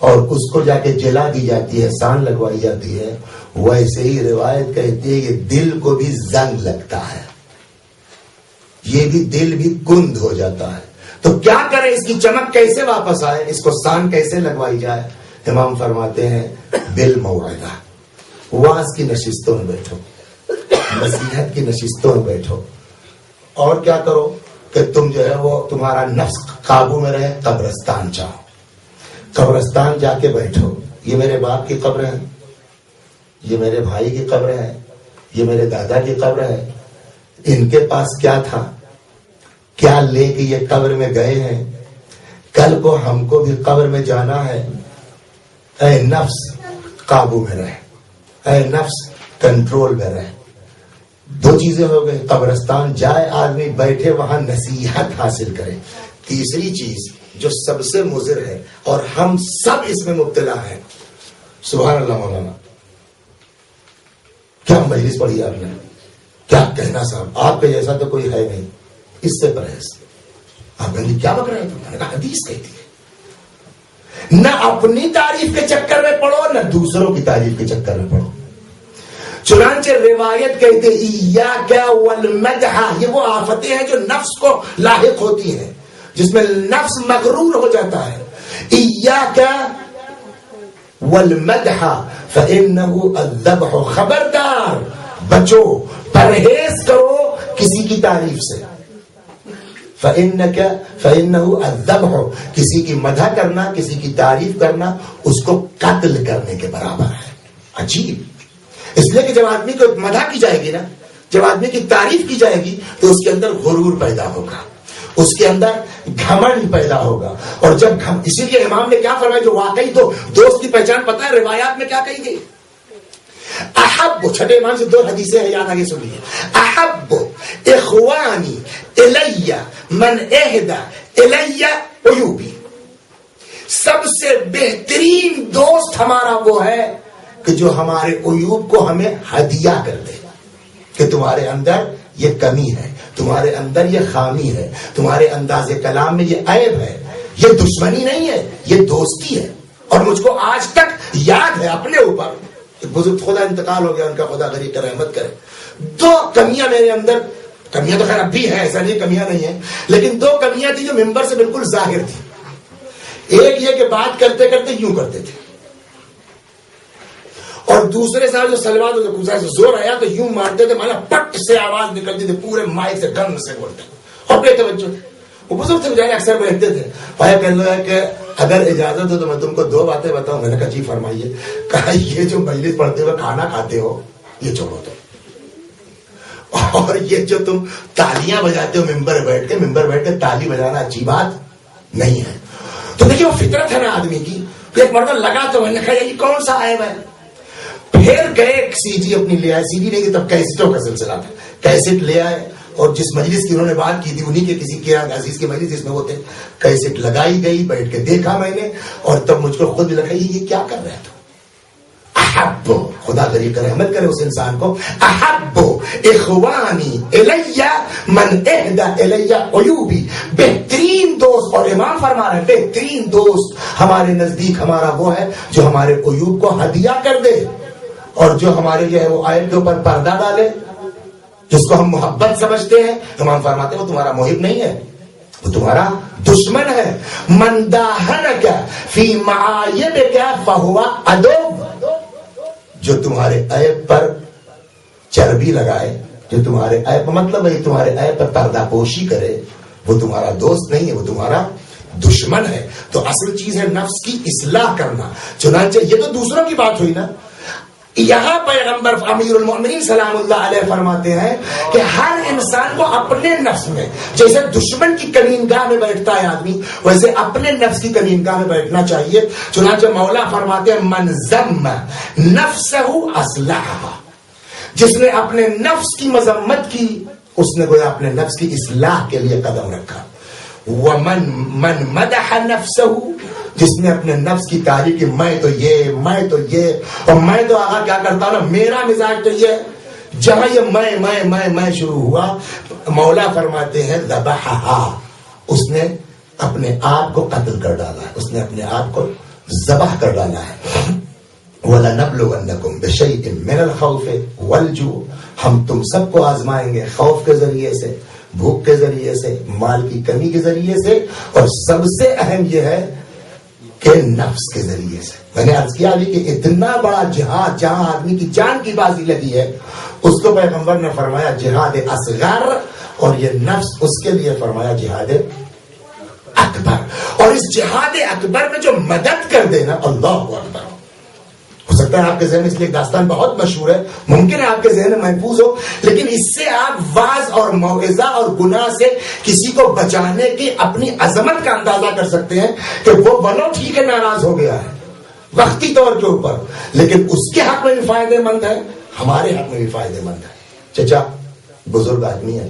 اور اس کو جا کے جلا دی جاتی ہے، سان لگوائی جاتی ہے، ویسے ہی روایت کہتی ہے کہ دل کو بھی زنگ لگتا ہے، یہ بھی دل بھی کند ہو جاتا ہے. تو کیا کرے، اس کی چمک کیسے واپس آئے، اس کو سان کیسے لگوائی جائے؟ امام فرماتے ہیں بالموعظہ، واعظ کی نشستوں میں بیٹھو، نصیحت کی نشستوں میں بیٹھو. اور کیا کرو کہ تم جو ہے وہ تمہارا نفس قابو میں رہے، قبرستان جاؤ، قبرستان جا کے بیٹھو. یہ میرے باپ کی قبر ہے، یہ میرے بھائی کی قبر ہے، یہ میرے دادا کی قبر ہے. ان کے پاس کیا تھا، کیا لے کے یہ قبر میں گئے ہیں، کل کو ہم کو بھی قبر میں جانا ہے. اے نفس قابو میں رہے، اے نفس کنٹرول میں رہے. 2 چیزیں ہو گئی، قبرستان جائے آدمی، بیٹھے وہاں نصیحت حاصل کرے. تیسری چیز جو سب سے مضر ہے اور ہم سب اس میں مبتلا ہیں، سبحان اللہ مولانا کیا مجلس پڑھی آپ نے، کیا کہنا صاحب، آپ کے جیسا تو کوئی ہے نہیں، اس سے پرہیز. آپ کہیں کیا بک رہے ہیں؟ میں نے کہا حدیث کہتی ہے نہ اپنی تعریف کے چکر میں پڑھو نہ دوسروں کی تعریف کے چکر میں پڑھو. چنانچہ روایت کہتے ایاک والمدح، یہ وہ آفتیں ہیں جو نفس کو لاحق ہوتی ہیں، جس میں نفس مغرور ہو جاتا ہے. ایاک والمدح فإنه الذبح، خبردار بچو، پرہیز کرو کسی کی تعریف سے. فإنه الذبح، کسی کی مدح کرنا، کسی کی تعریف کرنا اس کو قتل کرنے کے برابر ہے. عجیب، اس لیے کہ جب آدمی کو مدح کی جائے گی نا، جب آدمی کی تعریف کی جائے گی تو اس کے اندر غرور پیدا ہوگا، اس کے اندر گھمنڈ پیدا ہوگا. اور جب اسی لیے امام نے کیا فرمایا، جو واقعی تو دوست کی پہچان پتہ ہے، روایات میں کیا کہی گئی، احب، چھٹے امام سے 2 حدیثیں ہیں یاد آگے سن لیجیے. احب اخوانی الی من اہدى الی عیوبی، سب سے بہترین دوست ہمارا وہ ہے کہ جو ہمارے عیوب کو ہمیں ہدیہ کر دے، کہ تمہارے اندر یہ کمی ہے، تمہارے اندر یہ خامی ہے، تمہارے انداز کلام میں یہ عیب ہے. یہ دشمنی نہیں ہے، یہ دوستی ہے. اور مجھ کو آج تک یاد ہے اپنے اوپر، بزرگ خدا انتقال ہو گیا، ان کا خدا غریق رحمت کرے، 2 کمیاں میرے اندر، کمیاں تو خیر اب بھی ہیں، ایسا نہیں کمیاں نہیں ہیں، لیکن 2 کمیاں تھی جو ممبر سے بالکل ظاہر تھی. ایک یہ کہ بات کرتے کرتے یوں کرتے تھے، اور دوسرے سال جو سلوات سے زور آیا تو یوں مارتے تھے، مانا پٹ سے آواز نکلتی تھی، پورے مائک سے ڈنگ سے بولتے اور بے توجہ تھے. وہ بزرگ سے بجائے اکثر بیٹھتے تھے. پایا کہنے لگا کہ اگر اجازت ہو تو میں تم کو 2 باتیں بتاؤں. میں نے کہا جی فرمائیے. کہا یہ جو مجلس پڑھتے ہوئے کھانا کھاتے ہو یہ چھوڑو تو، اور یہ جو تم تالیاں بجاتے ہو ممبر بیٹھ کے تالی بجانا اچھی بات نہیں ہے. تو دیکھیے وہ فطرت ہے نا آدمی کی. ایک مرتبہ لگا تو میں نے کہا یہ کون سا عیب ہے. پھر گئے سی ڈی اپنی لے آئے، سی ڈی نہیں کہ تب کیسٹوں کا سلسلہ تھا، کیسٹ لے آئے، اور جس مجلس کی انہوں نے بات کی تھی انہی کے کسی قرآن عزیز کی مجلس جس میں وہ تھے، کیسٹ لگائی گئی، بیٹھ کے دیکھا میں نے، اور تب مجھ کو خود بھی لگا یہ کیا کر رہا تھا. احب، خدا غریق رحمت کرے اس انسان کو، احب اخوانی الی من اہدى الی عیوبی، بہترین دوست. اور امام فرما رہے ہیں بہترین دوست ہمارے نزدیک ہمارا وہ ہے جو ہمارے عیوب کو ہدیہ کر دے، اور جو ہمارے جو ہے وہ عیب کے اوپر پردہ ڈالے، جس کو ہم محبت سمجھتے ہیں. امام فرماتے ہیں وہ تمہارا محب نہیں ہے، وہ تمہارا دشمن ہے. من داہنک فی معایبک فہو عدو، جو تمہارے عیب پر چربی لگائے، جو تمہارے عیب مطلب ہے تمہارے عیب پر پردہ پوشی کرے، وہ تمہارا دوست نہیں ہے، وہ تمہارا دشمن ہے۔ تو اصل چیز ہے نفس کی اصلاح کرنا۔ چنانچہ یہ تو دوسروں کی بات ہوئی نا، یہاں پیغمبر امیر المؤمنین سلام اللہ علیہ فرماتے ہیں کہ ہر انسان کو اپنے نفس میں، جیسے دشمن کی کمینگاہ میں بیٹھتا ہے آدمی، ویسے اپنے نفس کی کمینگاہ میں بیٹھنا چاہیے۔ چنانچہ مولا فرماتے ہیں من ذم نفسہ اصلحہ، جس نے اپنے نفس کی مذمت کی اس نے گویا اپنے نفس کی اصلاح کے لیے قدم رکھا۔ ومن مدح نفسہ، جس نے اپنے نفس کی تعریف کی، میں تو یہ اور میں تو آگا کیا کرتا ہوں نا، میرا مزاج تو یہ، جہاں یہ میں شروع ہوا، مولا فرماتے ہیں ذبحہا، اس نے اپنے آپ کو قتل کر ڈالا ہے، اس نے اپنے آپ کو ذبح کر ڈالا ہے۔ وَلَنَبْلُوَنَّكُمْ بِشَيْءٍ مِّنَ الْخَوْفِ وَالْجُوعِ، ہم تم سب کو آزمائیں گے خوف کے ذریعے سے، بھوک کے ذریعے سے، مال کی کمی کے ذریعے سے، اور سب سے اہم یہ ہے کہ نفس کے ذریعے سے۔ میں نے عرض کیا کہ اتنا بڑا جہاد جہاں آدمی کی جان کی بازی لگی ہے، اس کو پیغمبر نے فرمایا جہاد اصغر، اور یہ نفس اس کے لیے فرمایا جہاد اکبر۔ اور اس جہاد اکبر میں جو مدد کر دے نا، اللہ اکبر۔ ہو سکتا ہے آپ کے ذہن میں اس لیے داستان بہت مشہور ہے، ممکن ہے آپ کے ذہن میں محفوظ ہو، لیکن اس سے آپ واعظ اور موعظہ اور گناہ سے کسی کو بچانے کی اپنی عظمت کا اندازہ کر سکتے ہیں کہ وہ ولو ٹھیک ہے ناراض ہو گیا ہے وقتی طور کے اوپر، لیکن اس کے حق میں بھی فائدے مند ہے، ہمارے حق میں بھی فائدے مند ہے۔ چچا بزرگ آدمی ہے،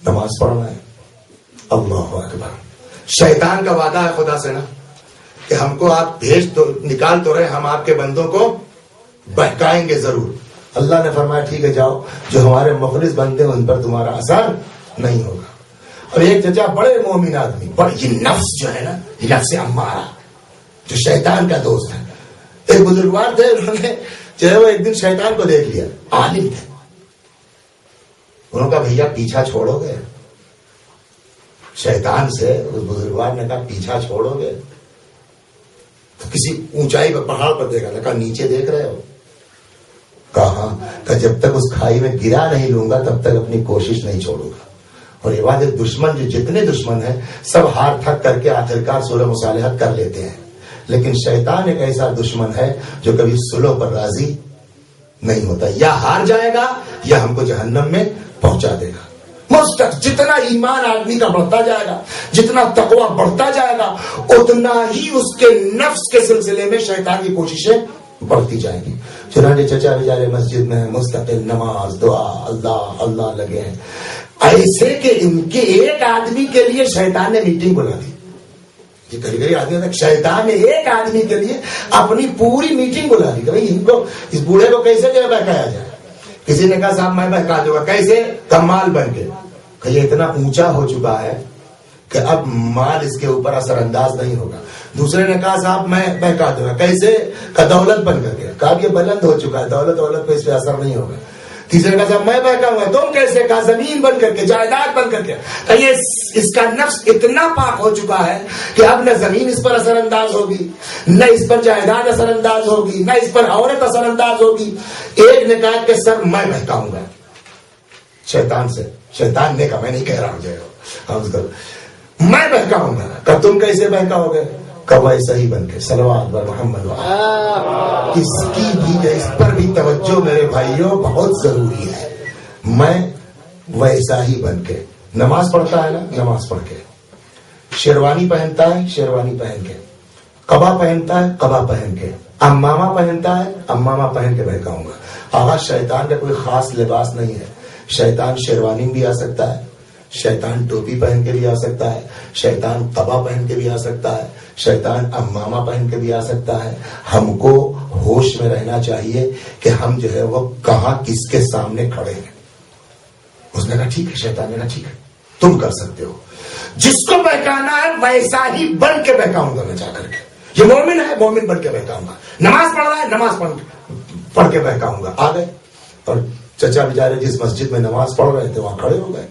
نماز پڑھنا ہے، اللہ اکبر، شیطان کا وعدہ ہے خدا سے نا کہ ہم کو آپ نکال تو رہے، ہم آپ کے بندوں کو بہکائیں گے ضرور۔ اللہ نے فرمایا ٹھیک ہے جاؤ، جو ہمارے مخلص بندے ان پر تمہارا اثر نہیں ہوگا۔ اور ایک چچا بڑے مومن آدمی، یہ نفس جو ہے نا، یہ نفس امارہ جو شیطان کا دوست ہے، ایک بزرگوار تھے، انہوں نے جو ہے وہ ایک دن شیطان کو دیکھ لیا، عالم تھے، انہوں نے کہا بھیا پیچھا چھوڑو گے شیطان سے؟ اس بزرگوار نے کہا پیچھا چھوڑو گے؟ تو کسی اونچائی پر پہاڑ پر دیکھا، کہا نیچے دیکھ رہے ہو؟ کہا کہ جب تک اس کھائی میں گرا نہیں لوں گا تب تک اپنی کوشش نہیں چھوڑوں گا۔ اور یہ بات ہے، دشمن جو جتنے دشمن ہیں سب ہار تھک کر کے آخرکار صلح مصالحت کر لیتے ہیں، لیکن شیطان ایک ایسا دشمن ہے جو کبھی صلح پر راضی نہیں ہوتا، یا ہار جائے گا یا ہم کو جہنم میں پہنچا دے گا۔ جتنا ایمان آدمی کا بڑھتا جائے گا، جتنا تقوی بڑھتا جائے گا، اتنا ہی اس کے نفس کے سلسلے میں شیطان کی کوششیں بڑھتی جائیں گی۔ چنانچہ چچا بیچارے مسجد میں مستقل نماز دعا اللہ اللہ لگے ہیں، ایسے کہ ان کے ایک آدمی کے لیے شیطان نے میٹنگ بلا دی۔ یہ کبھی کبھی آدمی تک شیطان نے ایک آدمی کے لیے اپنی پوری میٹنگ بلا دی کہ بھائی ان کو، اس بوڑھے کو کیسے جو ہے بہکایا جائے۔ کسی نے کہا صاحب میں بہکا دوں گا، کیسے؟ کمال بن کے، کہ یہ اتنا اونچا ہو چکا ہے کہ اب مال اس کے اوپر اثر انداز نہیں ہوگا۔ دوسرے نے کہا صاحب میں بہکا دوں گا، کیسے؟ کہ دولت بن کر کے، کہا یہ بلند ہو چکا ہے، دولت پہ اس پہ اثر نہیں ہوگا۔ تیسرے نے کہا صاحب میں بہکاؤں گا، تم کیسے؟ کہا زمین بن کر کے، جائیداد بن کر کے، کہ یہ اس کا نفس اتنا پاک ہو چکا ہے کہ اب نہ زمین اس پر اثر انداز ہوگی، نہ اس پر جائیداد اثر انداز ہوگی، نہ اس پر عورت اثر انداز ہوگی۔ ایک نے کہا کہ سر میں بہکاؤں گا شیطان سے، شیطان نے کہا میں نہیں کہہ رہا ہوں میں بہکاؤں گا۔ کہ تم کیسے بہکاؤ گے؟ کہ ویسا ہی بن کے، صلوات بر محمد۔ اس کی بھی، اس پر بھی توجہ میرے بھائیوں بہت ضروری ہے۔ میں ویسا ہی بن کے، نماز پڑھتا ہے نا، نماز پڑھ کے، شیروانی پہنتا ہے، شیروانی پہن کے، قبا پہنتا ہے، قبا پہن کے، امامہ پہنتا ہے، امامہ پہن کے بہکاؤں گا۔ آغاز شیطان کا کوئی خاص لباس نہیں ہے، شیطان شیروانی بھی آ سکتا ہے، شیطان ٹوپی پہن کے بھی آ سکتا ہے، شیطان قبا پہن کے بھی آ سکتا ہے، شیطان امامہ پہن کے بھی آ سکتا ہے۔ ہم کو ہوش میں رہنا چاہیے کہ ہم جو ہے وہ کہاں کس کے سامنے کھڑے ہیں۔ اس نے کہا ٹھیک ہے، شیطان نے کہا ٹھیک ہے تم کر سکتے ہو، جس کو بہکانا ہے ویسا ہی بن کے بہکاؤں گا میں جا کر کے۔ یہ مومن ہے، مومن بن کے بہکاؤں گا، نماز پڑھ رہا ہے، نماز پڑھ کے بہکاؤں گا۔ آ گئے اور چچا بیچارے جس مسجد میں نماز پڑھ رہے تھے وہاں کھڑے ہو گئے،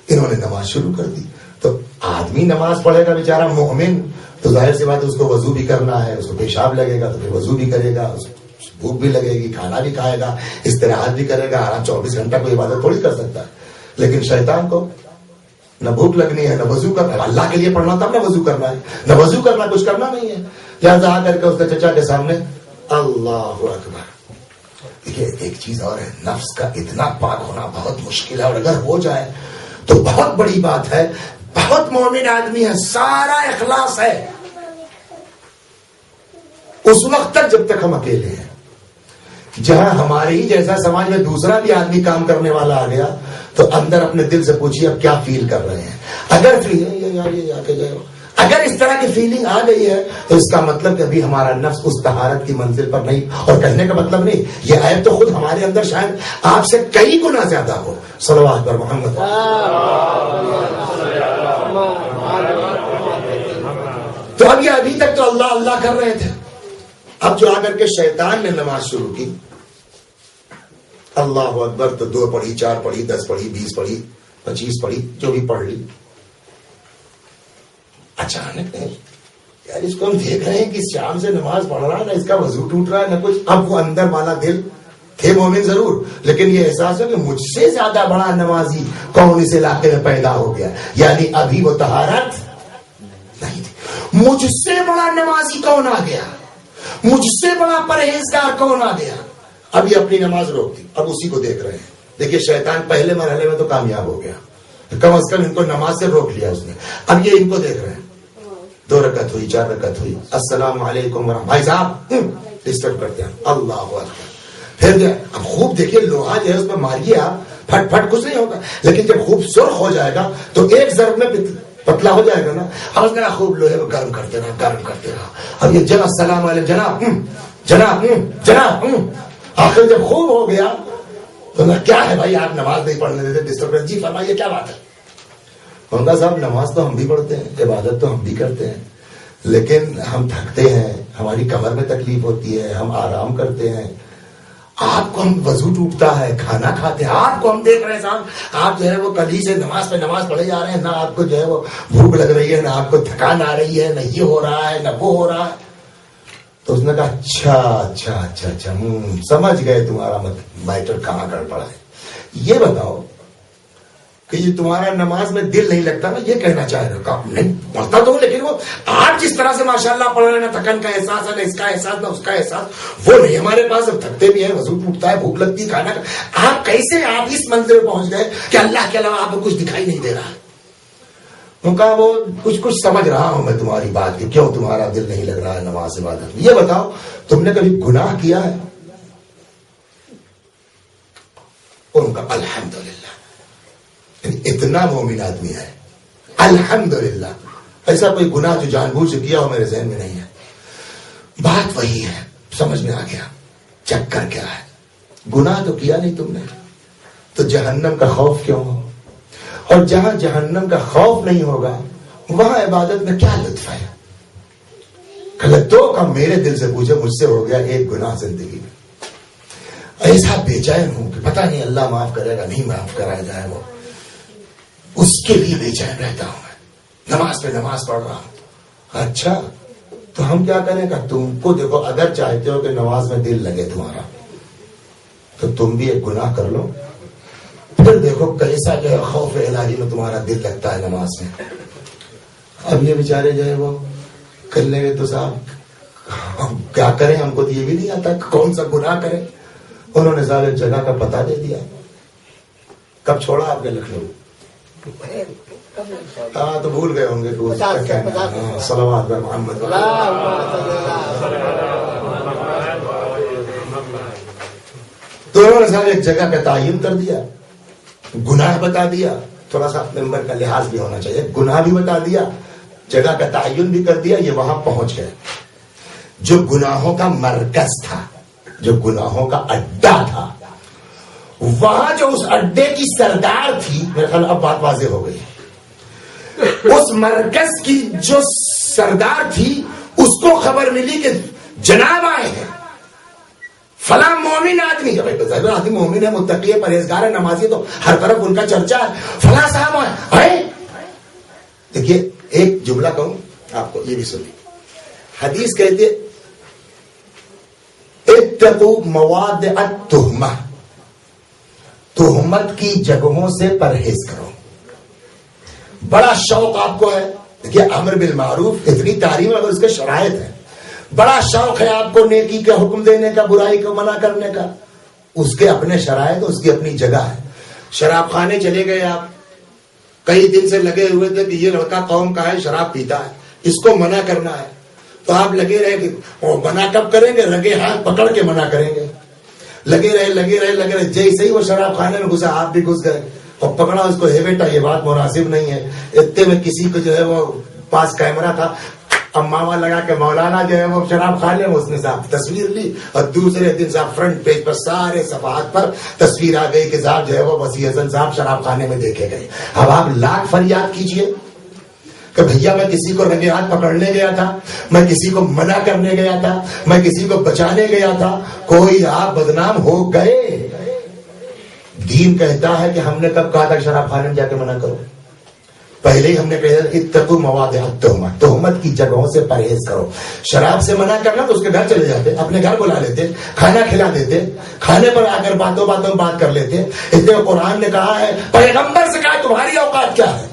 انہوں نے نماز شروع کر دی۔ تو آدمی نماز پڑھے گا بیچارہ مومن، تو ظاہر سی بات ہے اس کو وضو بھی کرنا ہے، اس کو پیشاب لگے گا تو پھر وضو بھی کرے گا، بھوک بھی لگے گی، کھانا بھی کھائے گا، استراحت بھی کرے گا. آرام 24 گھنٹہ کوئی عبادت تھوڑی کر سکتا ہے. لیکن شیطان کو نہ بھوک لگنی ہے، نہ وضو کرنا ہے. اللہ کے لیے پڑھنا تب نہ وضو کرنا ہے، نہ وضو کرنا، کچھ کرنا نہیں ہے. لہٰذا آ کر کے اس کے چچا کے سامنے اللہ اکبر. دیکھیے ایک چیز اور ہے، نفس کا اتنا پاک ہونا بہت مشکل ہے، اور اگر ہو جائے تو بہت بڑی بات ہے. بہت مومن آدمی ہے، سارا اخلاص ہے اس وقت تک جب تک ہم اکیلے ہیں. جہاں ہمارے ہی جیسا سماج میں دوسرا بھی آدمی کام کرنے والا آ گیا تو اندر اپنے دل سے پوچھیے اب کیا فیل کر رہے ہیں. اگر اس طرح کی فیلنگ آ گئی ہے تو اس کا مطلب کہ ابھی ہمارا نفس اس طہارت کی منزل پر نہیں. اور کہنے کا مطلب نہیں، یہ عیب تو خود ہمارے اندر شاید آپ سے کئی گنا زیادہ ہو. صلوات پر محمد. تو اب یہ ابھی تک تو اللہ اللہ کر رہے تھے. اب جو آ کر کے شیطان نے نماز شروع کی، اللہ اکبر، تو 2 پڑھی، 4 پڑھی، 10 پڑھی، 20 پڑھی، 25 پڑھی، جو بھی پڑھ لی. اچانک یار اس کو ہم دیکھ رہے ہیں کہ شام سے نماز پڑھ رہا ہے، نہ اس کا وضو ٹوٹ رہا ہے نہ کچھ. اب وہ اندر والا دل تھے مومن ضرور، لیکن یہ احساس ہے کہ مجھ سے زیادہ بڑا نمازی کون اس علاقے میں پیدا ہو گیا. یعنی ابھی وہ طہارت نہیں تھی. مجھ سے بڑا نمازی کون آ گیا، مجھ سے بڑا پرہیزگار کون آ گیا. اب یہ اپنی نماز روک دی، اب اسی کو دیکھ رہے ہیں. دیکھیے شیطان پہلے مرحلے میں تو کامیاب ہو گیا، کم از کم ان کو نماز سے روک لیا اس نے. اب یہ ان کو دیکھ رہے ہیں، 2 رکعت ہوئی، 4 رکعت ہوئی، السلام علیکم ورحمۃ. بھائی صاحب ڈسٹرب کرتے ہیں، اللہ اکبر. پھر اب خوب دیکھیے لوہا جو ہے اس پہ ماریے آپ، پھٹ پھٹ کچھ نہیں ہوگا، لیکن جب خوب سرخ ہو جائے گا تو ایک ضرب میں پتلا ہو جائے گا نا. اب ذرا خوب لوہے کو گرم کرتے رہا، گرم کرتے رہا. اب یہ جناب السلام علیکم جناب، جناب جناب. آخر جب خوب ہو گیا تو کیا ہے بھائی آپ نماز نہیں پڑھنے دیتے، ڈسٹربنس. جی فرمائیے کیا بات ہے. ہوگا صاحب نماز تو ہم بھی پڑھتے ہیں، عبادت تو ہم بھی کرتے ہیں، لیکن ہم تھکتے ہیں، ہماری کمر میں تکلیف ہوتی ہے، ہم آرام کرتے ہیں. آپ کو ہم وضو ٹوٹتا ہے، کھانا کھاتے ہیں، آپ کو ہم دیکھ رہے ہیں صاحب آپ جو ہے وہ کل ہی سے نماز پہ نماز پڑھے جا رہے ہیں، نہ آپ کو جو ہے وہ بھوک لگ رہی ہے، نہ آپ کو تھکان آ رہی ہے، نہ یہ ہو رہا ہے نہ وہ ہو رہا ہے. تو اس نے کہا اچھا اچھا اچھا اچھا سمجھ گئے تمہارا میٹر کہاں کر پڑا ہے. یہ بتاؤ کہ یہ تمہارا نماز میں دل نہیں لگتا نا، یہ کہنا چاہ رہے ہو. نہیں پڑھتا تو لیکن وہ آپ جس طرح سے ماشاءاللہ پڑھ رہے ہیں، نہ تھکن کا احساس ہے، نہ اس کا احساس، نہ اس کا احساس، وہ نہیں ہمارے پاس. اب تھکتے بھی ہیں، وضو ٹوٹتا ہے، بھوک لگتی ہے، کھانا. آپ کیسے آپ اس منزل میں پہنچ گئے کہ اللہ کے علاوہ آپ کو کچھ دکھائی نہیں دے رہا. ان کا وہ کچھ سمجھ رہا ہوں میں تمہاری بات کہ کیوں تمہارا دل نہیں لگ رہا ہے نماز عبادت میں. یہ بتاؤ تم نے کبھی گناہ کیا ہے؟ ان کا الحمدللہ، اتنا مومن آدمی ہے الحمدللہ. ایسا کوئی گناہ جو جان بوجھ سے کیا ہو میرے ذہن میں نہیں ہے. بات وہی ہے، سمجھ میں آ گیا چکر کیا ہے. گناہ تو کیا نہیں تم نے، تو جہنم کا خوف کیوں ہو؟ اور جہاں جہنم کا خوف نہیں ہوگا وہاں عبادت میں کیا لطف ہے؟ غلط تو کم میرے دل سے پوچھے، مجھ سے ہو گیا ایک گناہ زندگی میں، ایسا بے چین ہوں کہ پتہ نہیں اللہ معاف کرے گا نہیں معاف کرایا جائے، وہ اس کے لیے بے چین رہتا ہوں میں. نماز پہ نماز پڑھ رہا ہوں. اچھا تو ہم کیا کریں گا؟ تم کو دیکھو اگر چاہتے ہو کہ نماز میں دل لگے تمہارا تو تم بھی ایک گناہ کر لو، پھر دیکھو کیسا جو ہے خوف الہی میں تمہارا دل لگتا ہے نماز میں. اب یہ بیچارے جو ہے وہ کر لیں گے تو صاحب ہم کیا کریں، ہم کو تو یہ بھی نہیں آتا کون سا گناہ کریں. انہوں نے صاحب ایک جگہ کا پتہ دے دیا. کب چھوڑا آپ نے لکھنؤ؟ ہاں تو بھول گئے ہوں گے. صلوات پر محمد. تو انہوں نے صاحب ایک جگہ کا تعین کر دیا، گناہ بتا دیا. تھوڑا سا ممبر کا لحاظ بھی ہونا چاہیے. گناہ بھی بتا دیا، جگہ کا تعین بھی کر دیا. یہ وہاں پہنچ گئے جو گناہوں کا مرکز تھا، جو گناہوں کا اڈا تھا. وہاں جو اس اڈے کی سردار تھی، میرے خیال اب بات واضح ہو گئی. اس مرکز کی جو سردار تھی اس کو خبر ملی کہ جناب آئے ہیں فلاں مومن آدمی. آدمی مومن ہے، متقی ہے، پرہیزگار ہے، نمازی ہے، تو ہر طرف ان کا چرچا ہے. فلاں صاحب آئے. دیکھیے ایک جملہ کہوں، آپ کو یہ بھی سنیے. حدیث کہتے اتقوا مواضع التہمہ، تہمت کی جگہوں سے پرہیز کرو. بڑا شوق آپ کو ہے، دیکھیے امر بالمعروف اتنی تعلیم اگر اس کے شرائط ہیں، بڑا شوق ہے آپ کو نیکی کا حکم دینے کا، برائی کو منع کرنے کا، اس کے اپنے شرائط، اس کی اپنی جگہ ہے. شراب خانے چلے گئے آپ، کئی دن سے لگے ہوئے تھے کہ یہ لڑکا قوم کا ہے، شراب پیتا ہے، اس کو منع کرنا ہے. تو آپ لگے رہے کہ منع کب کریں گے، رگے ہاتھ پکڑ کے منع کریں گے. لگے رہے جیسے ہی وہ شراب خانے میں گھسا آپ بھی گھس گئے اور پکڑا اس کو. ہے بیٹا یہ بات مناسب نہیں ہے. اتنے میں کسی کو جو ہے وہ پاس کیمرہ تھا، امامہ لگا کے مولانا جو ہے وہ شراب خانے میں اس نے صاحب تصویر لی اور دوسرے دن صاحب فرنٹ پیج پر سارے صفحات پر تصویر آ گئی کہ صاحب جو ہے وہ وسیع حسن صاحب شراب خانے میں دیکھے گئے. اب آپ لاکھ فریاد کیجئے کہ بھیا میں کسی کو رنگے ہاتھ پکڑنے گیا تھا، میں کسی کو منع کرنے گیا تھا، میں کسی کو بچانے گیا تھا، کوئی آپ بدنام ہو گئے. دین کہتا ہے کہ ہم نے کب کہا تھا شراب خانے میں جا کے منع کرو؟ پہلے ہی ہم نے کہا اتقوا مواضع التہمہ، تہمت کی جگہوں سے پرہیز کرو. شراب سے منع کرنا تو اس کے گھر چلے جاتے، اپنے گھر بلا لیتے، کھانا کھلا دیتے، کھانے پر آ کر باتوں میں بات کر لیتے. اس لیے قرآن نے کہا ہے، پیغمبر سے کہا تمہاری اوقات کیا ہے؟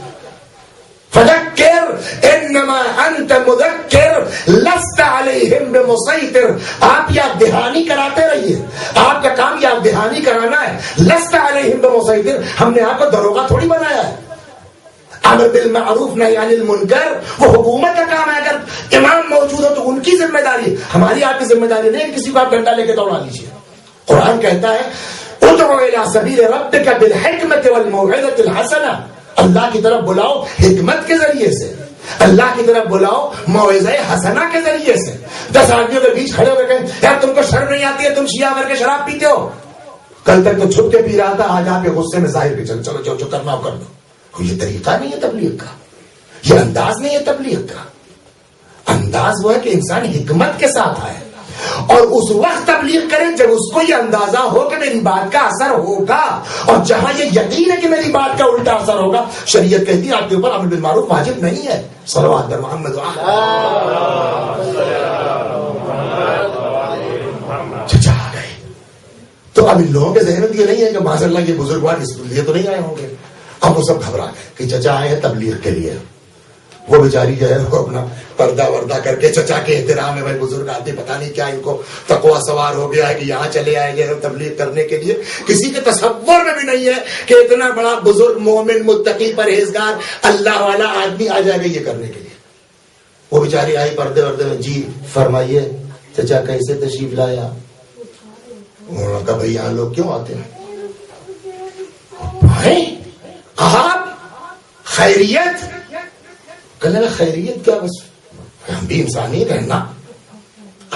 فذکر انما انت مذکر لست علیہم بمسیطر. آپ یاد دہانی کراتے رہیے، آپ کا کام یاد دہانی کرانا ہے. لست علیہم بمسیطر، ہم نے آپ کو دروغہ تھوڑی بنایا ہے. امر بالمعروف نہی عن المنکر وہ حکومت کا کام ہے. اگر امام موجود ہو تو ان کی ذمہ داری، ہماری آپ کی ذمہ داری نہیں کہ کسی کو آپ ڈنڈا لے کے دوڑا لیجیے. قرآن کہتا ہے ادعو الی سبیل ربک بالحکمۃ والموعظۃ الحسنہ، اللہ کی طرف بلاؤ حکمت کے ذریعے سے، اللہ کی طرف بلاؤ موعظہ حسنہ کے ذریعے سے. 10 آدمیوں کے بیچ کھڑے ہو کے کہیں یار تم کو شرم نہیں آتی ہے، تم شیعہ بن کے شراب پیتے ہو، کل تک تو چھپ کے پی رہا تھا، آج آپ کے غصے میں ظاہر کے چلو جو کرنا ہو کر دو. یہ طریقہ نہیں ہے تبلیغ کا، یہ انداز نہیں ہے تبلیغ کا. انداز وہ ہے کہ انسان حکمت کے ساتھ آئے اور اس وقت تبلیغ کرے جب اس کو یہ اندازہ ہو کہ میری بات کا اثر ہوگا، اور جہاں یہ یقین ہے کہ میری بات کا الٹا اثر ہوگا. شریعت کہتی ہے آپ کے اوپر امر بالمعروف واجب نہیں ہے. صلوات بر محمد. چچا آ گئے تو اب ان لوگوں کے ذہن میں یہ نہیں ہے کہ ماشاء اللہ یہ بزرگوار اس لیے تو نہیں آئے ہوں گے. اب وہ سب گھبرا گئے کہ چچا آئے ہیں تبلیغ کے لیے. وہ بیچاری جو ہے وہ اپنا پردہ وردہ کر کے، چچا کے احترام ہے بھائی بزرگ آدمی پتہ نہیں کیا ان کو تقویٰ سوار ہو گیا ہے کہ یہاں چلے آئے گے تبلیغ کرنے کے لیے. کسی کے تصور میں بھی نہیں ہے کہ اتنا بڑا بزرگ مومن متقی پرہیزگار اللہ والا آدمی آ جائے گا یہ کرنے کے لیے. وہ بیچاری آئی پردے وردے میں. جی فرمائیے چچا کیسے تشریف لایا؟ انہوں نے کہا بھائی یہاں لوگ کیوں آتے ہیں؟ آپ خیریت کہنے لگا خیریت کیا؟ بس ہم بھی انسانیت ہے نا.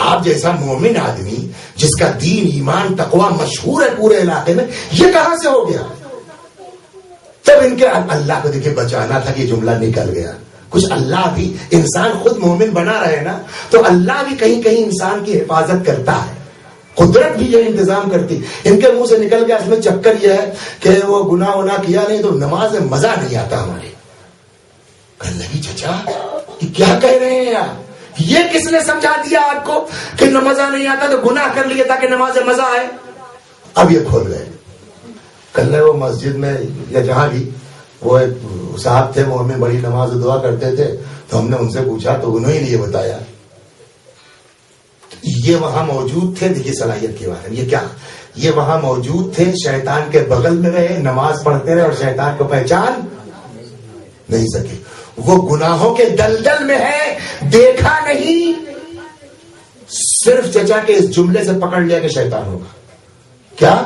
آپ جیسا مومن آدمی جس کا دین ایمان تقوی مشہور ہے پورے علاقے میں، یہ کہاں سے ہو گیا؟ تب ان کے اللہ کو دیکھے بچانا تھا کہ یہ جملہ نکل گیا. کچھ اللہ بھی، انسان خود مومن بنا رہے نا تو اللہ بھی کہیں کہیں انسان کی حفاظت کرتا ہے، قدرت بھی یہ انتظام کرتی. ان کے منہ سے نکل گیا. اس میں چکر یہ ہے کہ وہ گناہ ونا کیا نہیں تو نماز میں مزہ نہیں آتا ہمارے. کہنے لگی چچا یہ کیا کہہ رہے ہیں آپ؟ یہ کس نے سمجھا دیا آپ کو کہ مزہ نہیں آتا تو گناہ کر لیے تاکہ نماز میں مزہ آئے؟ اب یہ کھول گئے. کل وہ مسجد میں یا جہاں بھی وہ ایک صاحب تھے وہ ہمیں بڑی نماز دعا کرتے تھے تو ہم نے ان سے پوچھا تو انہوں نے یہ بتایا. یہ وہاں موجود تھے. دیکھیے صلاحیت کے بارے میں یہ کیا، یہ وہاں موجود تھے، شیطان کے بغل میں رہے، نماز پڑھتے رہے اور شیطان کو پہچان نہیں سکے. وہ گناہوں کے دلدل میں ہے، دیکھا نہیں، صرف چچا کے اس جملے سے پکڑ لیا کہ شیطان ہوگا. کیا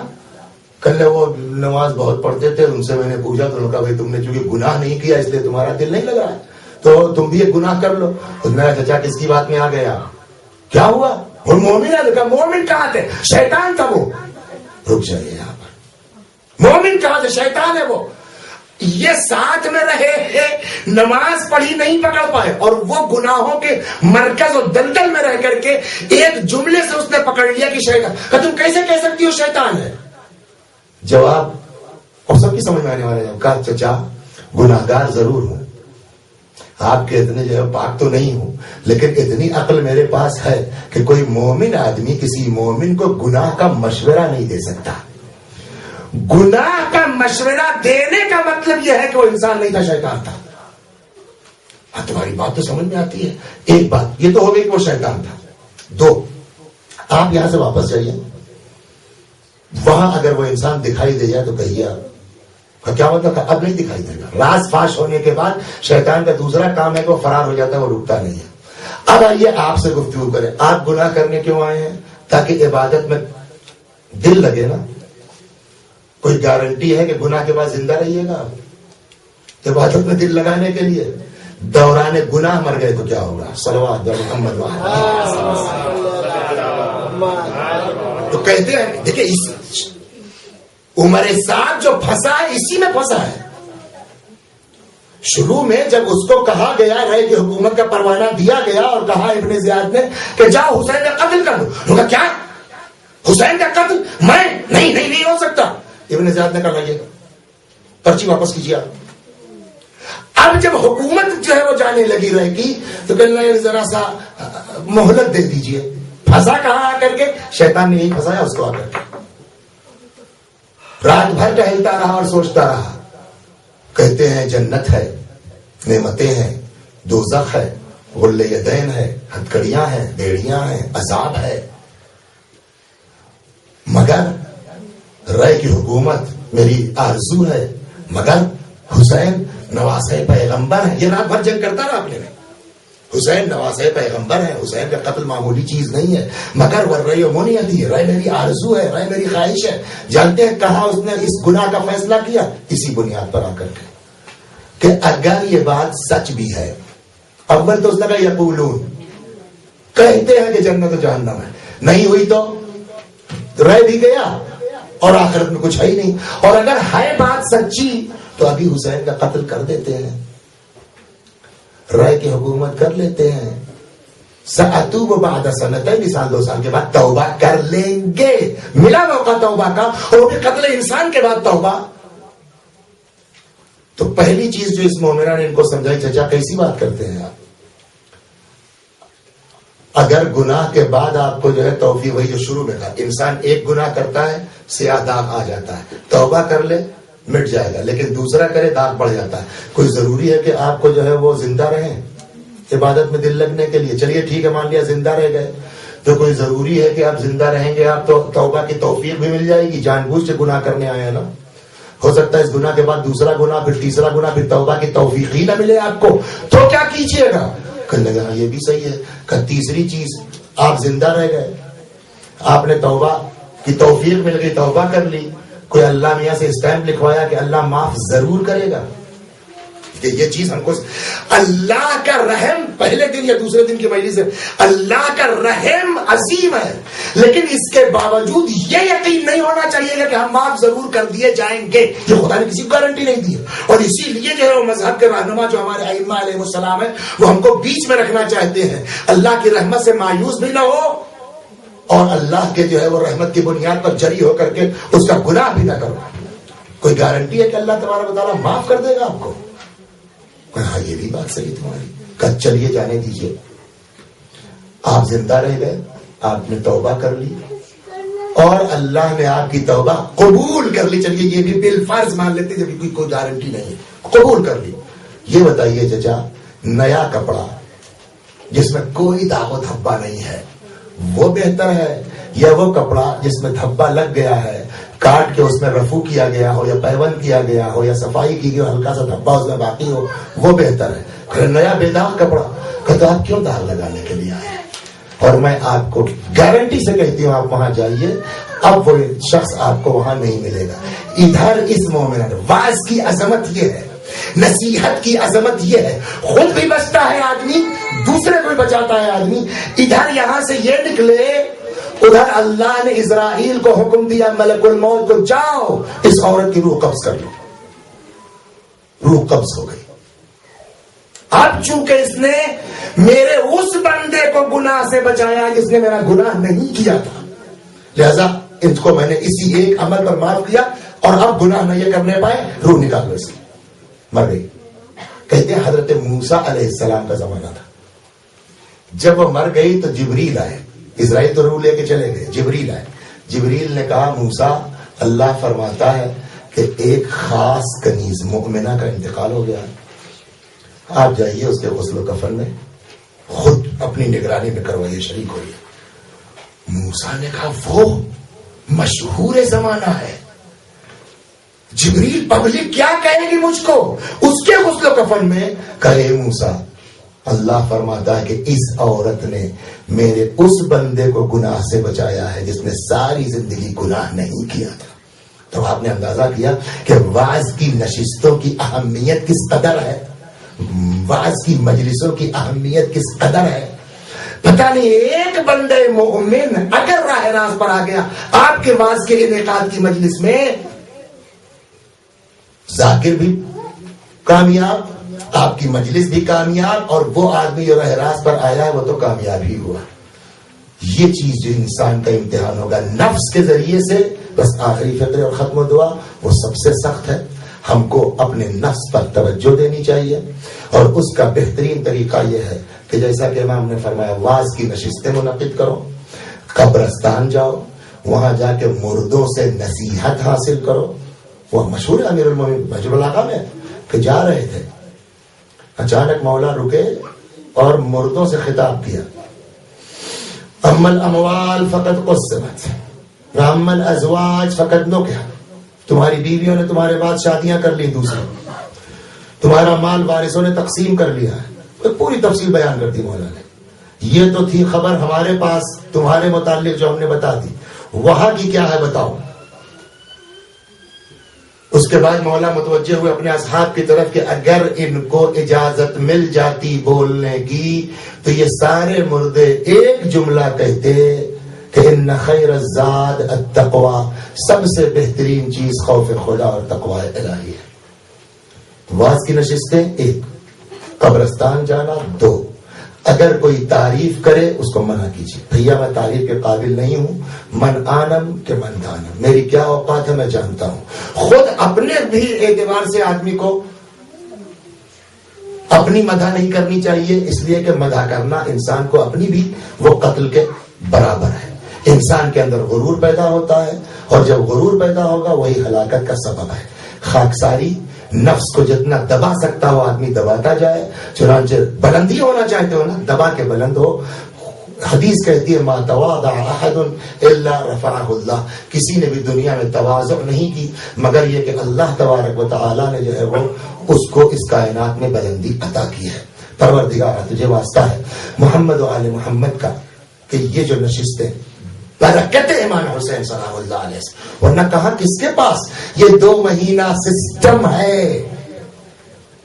کل وہ نماز بہت پڑھتے تھے، ان سے میں نے پوچھا تو انہوں نے کہا بھائی تم نے چونکہ گناہ نہیں کیا اس لیے تمہارا دل نہیں لگ رہا ہے تو تم بھی ایک گناہ کر لو. میرا چچا کس کی بات میں آ گیا؟ کیا ہوا؟ وہ مومن ہے. مومن کہاں تھے؟ شیطان تھا. وہ رک جائیے یہاں پر. مومن کہاں تھے؟ شیطان ہے. وہ یہ ساتھ میں رہے ہیں، نماز پڑھی نہیں پکڑ پائے اور وہ گناہوں کے مرکز اور دلدل میں رہ کر کے ایک جملے سے اس نے پکڑ لیا کہ شیطان. کہ تم کیسے کہہ سکتی ہو شیطان ہے؟ جواب اور سب کی سمجھ میں آنے والا ہے. کہا چچا گناہگار ضرور ہوں، آپ کے اتنے جو ہے پاک تو نہیں ہوں، لیکن اتنی عقل میرے پاس ہے کہ کوئی مومن آدمی کسی مومن کو گناہ کا مشورہ نہیں دے سکتا. گناہ کا مشورہ دینے کا مطلب یہ ہے کہ وہ انسان نہیں تھا، شیطان تھا. ہاں تمہاری بات تو سمجھ میں آتی ہے. ایک بات یہ تو ہو گئی کہ وہ شیطان تھا. دو، آپ یہاں سے واپس جائیے، وہاں اگر وہ انسان دکھائی دے جائے تو کہیے کیا مطلب اب نہیں دکھائی دے گا. راز فاش ہونے کے بعد شیطان کا دوسرا کام ہے کہ وہ فرار ہو جاتا ہے، وہ رکتا نہیں ہے. اب آئیے آپ سے گفتگو کریں. آپ گناہ کرنے کیوں آئے ہیں؟ تاکہ عبادت میں دل لگے نا. کوئی گارنٹی ہے کہ گناہ کے بعد زندہ رہیے گا؟ عبادت میں دل لگانے کے لیے دوران گناہ مر گئے تو کیا ہوگا؟ صلوات محمد. تو کہتے ہیں دیکھیں عمر سعد جو پھنسا ہے اسی میں پھنسا ہے. شروع میں جب اس کو کہا گیا رہے کہ حکومت کا پروانہ دیا گیا اور کہا ابن زیاد نے کہ جاؤ حسین کا قتل کر دو، کہا کیا حسین کا قتل؟ میں نہیں ہو سکتا. ابن زیاد نے کہا لائیے پرچی واپس کیجیے. اب جب حکومت جو ہے وہ جانے لگی رہے گی تو کہ ذرا سا مہلت دے دیجیے. پھنسا کہاں آ کر کے؟ شیطان نے یہی پھنسایا اس کو آ کر کے. رات بھر ٹہلتا رہا اور سوچتا رہا. کہتے ہیں جنت ہے، نعمتیں ہیں، دوزخ ہے، غل یدین ہے، ہتکڑیاں ہیں، بیڑیاں ہیں، عذاب ہے، مگر رائے کی حکومت میری آرزو ہے، مگر حسین نواسے پیغمبر ہے. یہ رات بھر جنگ کرتا رہا اپنے میں. حسین نواسے پیغمبر ہے، حسین کا قتل معمولی چیز نہیں ہے، مگر وہ رائے منیتی ہے، رائے میری آرزو ہے، رائے میری خواہش ہے. جانتے ہیں کہاں اس نے اس گناہ کا فیصلہ کیا؟ اسی بنیاد پر آ کر کے کہ اگر یہ بات سچ بھی ہے. اول تو اس نے کہا یقولون، کہتے ہیں کہ جنت و جہنم ہے، نہیں ہوئی تو رہ بھی گیا اور آخرت میں کچھ ہے ہی نہیں. اور اگر ہے بات سچی تو ابھی حسین کا قتل کر دیتے ہیں، رائے کی حکومت کر لیتے ہیں. سأتوب بعد سنتین، سال دو سال کے بعد توبہ کر لیں گے. ملا موقع توبہ کا، اور وہ بھی قتل انسان کے بعد توبہ. تو پہلی چیز جو اس مومنہ نے ان کو سمجھائی، چچا کیسی بات کرتے ہیں آپ؟ اگر گناہ کے بعد آپ کو جو ہے توفیق، وہی جو شروع میں کہا، انسان ایک گناہ کرتا ہے سیاہ داغ آ جاتا ہے، توبہ کر لے مٹ جائے گا، لیکن دوسرا کرے داغ پڑ جاتا ہے. کوئی ضروری ہے کہ آپ کو جو ہے وہ زندہ رہیں عبادت میں دل لگنے کے لیے؟ چلیے ٹھیک ہے، مان لیا زندہ رہ گئے تو کوئی ضروری ہے کہ آپ زندہ رہیں گے آپ تو توبہ کی توفیق بھی مل جائے گی؟ جان بوجھ سے گناہ کرنے آئے ہیں نا. ہو سکتا ہے اس گناہ کے بعد دوسرا گناہ، پھر تیسرا گناہ، پھر توبہ کی توفیق ہی نہ ملے آپ کو، تو کیا کیجیے گا؟ کہنے لگا یہ بھی صحیح ہے. کہ تیسری چیز، آپ زندہ رہ گئے، آپ نے توبہ کی توفیق مل گئی، توبہ کر لی، کوئی اللہ میاں سے اسٹیمپ لکھوایا کہ اللہ معاف ضرور کرے گا. کہ یہ چیز ہم کو اللہ کا رحم، پہلے دن یا دوسرے دن کی مجلس سے اللہ کا رحم عظیم ہے، لیکن اس کے باوجود یہ یقین نہیں ہونا چاہیے کہ ہم معاف ضرور کر دیے جائیں گے. یہ خدا نے کسی کو گارنٹی نہیں دی ہے. اور اسی لیے جو ہے وہ مذہب کے رہنما جو ہمارے ائمہ علیہ السلام ہیں وہ ہم کو بیچ میں رکھنا چاہتے ہیں. اللہ کی رحمت سے مایوس بھی نہ ہو اور اللہ کے جو ہے وہ رحمت کی بنیاد پر جری ہو کر کے اس کا گناہ بھی نہ کرو. کوئی گارنٹی ہے کہ اللہ تبارک و تعالیٰ معاف کر دے گا آپ کو؟ ہاں یہ بھی بات صحیح تمہاری. کہ چلیے جانے دیجیے، آپ زندہ رہ گئے، آپ نے توبہ کر لی اور اللہ نے آپ کی توبہ قبول کر لی. چلیے یہ بھی بالفرض مان لیتے جب کوئی گارنٹی نہیں، قبول کر لی. یہ بتائیے چچا، نیا کپڑا جس میں کوئی داغ و دھبا نہیں ہے وہ بہتر ہے یا وہ کپڑا جس میں دھبا لگ گیا ہے، کاٹ کے اس میں رفو کیا گیا ہو یا پیوند کیا گیا ہو یا صفائی کی گئی ہو، ہلکا سا دھبا اس میں باقی ہو، وہ بہتر ہے؟ پھر نیا بے داغ کپڑا. کہتا آپ کیوں داغ لگانے کے لیے آئے؟ اور میں آپ کو گارنٹی سے کہتی ہوں آپ وہاں جائیے، اب وہ شخص آپ کو وہاں نہیں ملے گا. ادھر اس مومن واعظ کی عظمت یہ ہے، نصیحت کی عظمت یہ ہے، خود بھی بچتا ہے آدمی، دوسرے کو بھی بچاتا ہے آدمی. ادھر یہاں سے یہ نکلے، ادھر اللہ نے اسرائیل کو حکم دیا ملک الموت کو، جاؤ اس عورت کی روح قبض کر لو. روح قبض ہو گئی. اب چونکہ اس نے میرے اس بندے کو گناہ سے بچایا جس نے میرا گناہ نہیں کیا تھا، لہذا ان کو میں نے اسی ایک عمل پر معاف کیا اور اب گناہ نہ یہ کرنے پائے، روح نکالو اس کی. مر گئی. کہتے ہیں حضرت موسیٰ علیہ السلام کا زمانہ تھا. جب وہ مر گئی تو جبریل آئے. اسرائیل تو روح لے کے چلے گئے. جبریل آئے. جبریل نے کہا موسیٰ اللہ فرماتا ہے کہ ایک خاص کنیز مؤمنہ کا انتقال ہو گیا ہے, آپ جائیے اس کے غسل و کفن میں خود اپنی نگرانی میں کروائیے, شریک ہوئیے. موسیٰ نے کہا وہ مشہور زمانہ ہے, جبریل پبلک کیا کہے گی مجھ کو اس کے غسل و کفن میں. کہے موسیٰ اللہ فرماتا ہے کہ اس عورت نے میرے اس بندے کو گناہ سے بچایا ہے جس نے ساری زندگی گناہ نہیں کیا تھا. تو آپ نے اندازہ کیا کہ وعظ کی نشستوں کی اہمیت کس قدر ہے, وعظ کی مجلسوں کی اہمیت کس قدر ہے. پتہ نہیں ایک بندے مومن اگر راہ راست پر آ گیا آپ کے وعظ کے انعقاد کی مجلس میں, ذاکر بھی کامیاب, آپ کی مجلس بھی کامیاب, اور وہ آدمی جو راہ راست پر آیا ہے وہ تو کامیاب ہی ہوا. یہ چیز جو انسان کا امتحان ہوگا نفس کے ذریعے سے, بس آخری فقرے اور ختم دعا وہ سب سے سخت ہے. ہم کو اپنے نفس پر توجہ دینی چاہیے, اور اس کا بہترین طریقہ یہ ہے کہ جیسا کہ امام نے فرمایا واعظ کی نشستیں منعقد کرو, قبرستان جاؤ, وہاں جا کے مردوں سے نصیحت حاصل کرو. وہ مشہور ہے امیر المومنین مجھول العقا میں کہ جا رہے تھے, اچانک مولا رکے اور مردوں سے خطاب کیا, اما الاموال فقد قسمت واما الازواج فقد نکحت. تمہاری بیویوں نے تمہارے بعد شادیاں کر لی دوسری, تمہارا مال وارثوں نے تقسیم کر لیا ہے. پوری تفصیل بیان کر دی مولا نے. یہ تو تھی خبر ہمارے پاس تمہارے متعلق جو ہم نے بتا دی, وہاں کی کیا ہے بتاؤ. اس کے بعد مولا متوجہ ہوئے اپنے اصحاب کی طرف کہ اگر ان کو اجازت مل جاتی بولنے کی تو یہ سارے مردے ایک جملہ کہتے کہ ان خیر الزاد التقوی, سب سے بہترین چیز خوف خدا اور تقوی الہی ہے. واعظ کی نشستیں 1, قبرستان جانا 2. اگر کوئی تعریف کرے اس کو منع کیجیے, بھیا میں تعریف کے قابل نہیں ہوں, من آنم کہ من دانم, میری کیا اوقات ہے میں جانتا ہوں. خود اپنے بھی اعتبار سے آدمی کو اپنی مدح نہیں کرنی چاہیے, اس لیے کہ مدح کرنا انسان کو اپنی بھی وہ قتل کے برابر ہے. انسان کے اندر غرور پیدا ہوتا ہے, اور جب غرور پیدا ہوگا وہی ہلاکت کا سبب ہے. خاکساری نفس کو جتنا دبا سکتا ہو آدمی دباتا جائے. چنانچہ بلندی ہونا چاہتے ہو نا, دبا کے بلند ہو. حدیث کہتی ہے ما تواضع احد الا رفعه اللہ, کسی نے بھی دنیا میں تواضع نہیں کی مگر یہ کہ اللہ تبارک و تعالی نے جو ہے وہ اس کو اس کائنات میں بلندی عطا کی ہے. پروردگار تجھے واسطہ ہے محمد و آل محمد کا کہ یہ جو نشستیں برکت امام حسین سلام اللہ علیہ سے, ورنہ کہاں کس کے پاس یہ 2 مہینہ سسٹم ہے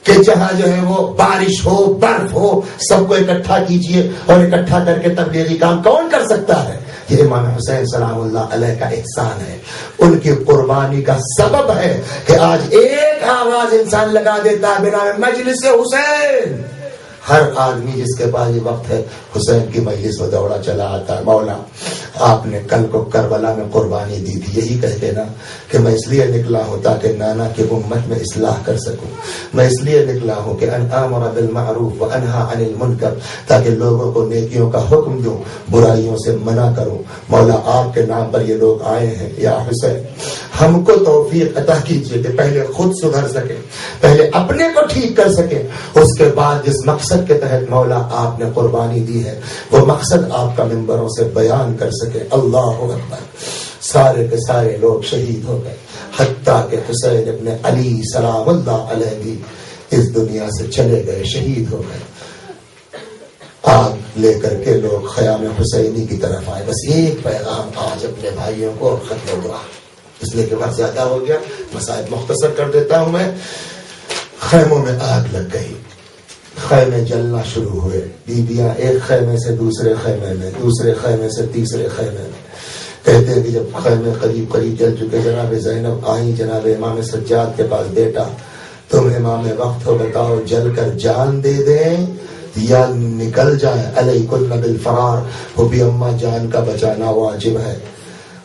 کہ جہاں جو ہے وہ بارش ہو برف ہو سب کو اکٹھا کیجئے, اور اکٹھا کر کے تبلیغی کام کون کر سکتا ہے؟ یہ امام حسین سلام اللہ علیہ کا احسان ہے, ان کی قربانی کا سبب ہے کہ آج ایک آواز انسان لگا دیتا ہے بنا مجلس حسین. ہر آدمی جس کے پاس یہ وقت ہے حسین کی مجلس میں دوڑا چلا آتا ہے. مولا آپ نے کل کو کربلا میں قربانی دی تھی, یہی کہتے نا کہ میں اس لیے نکلا ہوں تاکہ نانا کی امت میں اصلاح کر سکوں, میں اس لیے نکلا ہوں کہ ان آمر بالمعروف وانہا عن المنکر, تاکہ لوگوں کو نیکیوں کا حکم دوں برائیوں سے منع کروں. مولا آپ کے نام پر یہ لوگ آئے ہیں, یا حسین ہم کو توفیق عطا کیجیے کہ پہلے خود سدھر سکے, پہلے اپنے کو ٹھیک کر سکے, اس کے بعد جس مقصد کے تحت مولا آپ نے قربانی دی ہے وہ مقصد آپ کا منبروں سے بیان کر سکے. اللہ اکبر. سارے کے سارے لوگ شہید ہو گئے, حتیٰ کہ حسین ابن علی سلام اللہ علیہ بھی اس دنیا سے چلے گئے, شہید ہو گئے. آگ لے کر کے لوگ خیام حسینی کی طرف آئے. بس ایک پیغام آج اپنے بھائیوں کو, اور ختم دعا, اس لیے کہ وقت زیادہ ہو گیا, مسائل مختصر کر دیتا ہوں میں. خیموں میں آگ لگ گئی, خیمے جلنا شروع ہوئے, بیبیاں ایک خیمے سے دوسرے خیمے میں, دوسرے خیمے سے تیسرے خیمے میں. کہتے ہیں کہ جب خیمے قریب قریب جل چکے, جناب زینب آئیں جناب امام سجاد کے پاس, بیٹا تم امام وقت ہو, بتاؤ جل کر جان دے دیں یا نکل جائیں. علیکن بالفرار, وہ بھی اماں جان کا بچانا واجب ہے.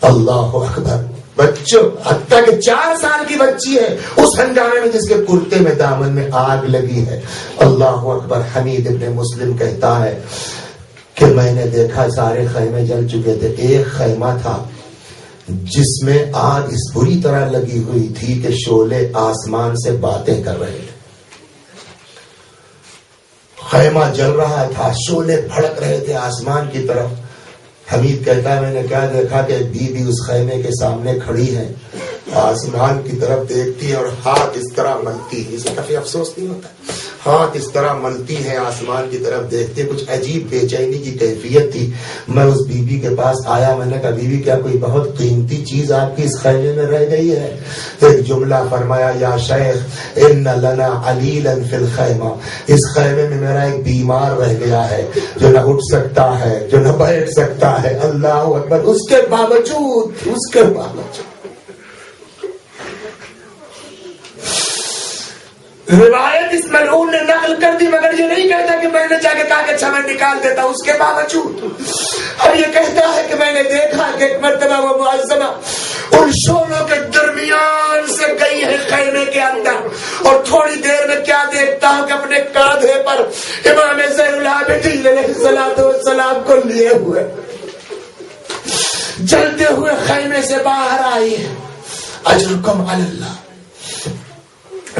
اللہ اکبر. بچوں، حتیٰ کہ 4 سال کی بچی ہے اس ہنگامے میں جس کے کرتے میں دامن میں آگ لگی ہے۔ اللہ اکبر۔ حمید ابن مسلم کہتا ہے کہ میں نے دیکھا سارے خیمے جل چکے تھے، ایک خیمہ تھا جس میں آگ اس بری طرح لگی ہوئی تھی کہ شعلے آسمان سے باتیں کر رہے تھے۔ خیمہ جل رہا تھا، شعلے بھڑک رہے تھے آسمان کی طرف۔ حمید کہتا ہے میں نے کیا دیکھا کہ بی بی اس خیمے کے سامنے کھڑی ہے، آسمان کی طرف دیکھتی ہے اور ہاتھ اس طرح ملتی ہے۔ اسے کافی افسوس نہیں ہوتا، ہاتھ اس طرح ملتی ہے آسمان کی طرف دیکھتے، کچھ عجیب بے چینی کی کیفیت تھی۔ میں اس بی بی کے پاس آیا، میں نے کہا بی بی کیا کوئی بہت قیمتی چیز آپ کی اس خیمے میں رہ گئی ہے؟ ایک جملہ فرمایا، یا شیخ ان لنا علیلا فی الخیمہ، اس خیمے میں میرا ایک بیمار رہ گیا ہے جو نہ اٹھ سکتا ہے، جو نہ بیٹھ سکتا ہے۔ اللہ اکبر۔ اس کے باوجود روایت اس ملعون نے نقل کر دی، مگر یہ نہیں کہتا کہ میں نے جا کے کہا کہ اچھا میں نکال دیتا، اس کے باوجود اور یہ کہتا ہے کہ میں نے دیکھا کہ ایک مرتبہ وہ معظمہ ان شولوں کے درمیان سے گئی ہے خیمے کے اندر، اور تھوڑی دیر میں کیا دیکھتا ہوں کہ اپنے کاندھے پر امام زین العابدین علیہ السلام کو لیے ہوئے جلتے ہوئے خیمے سے باہر آئی ہے۔ اجرکم علی اللہ۔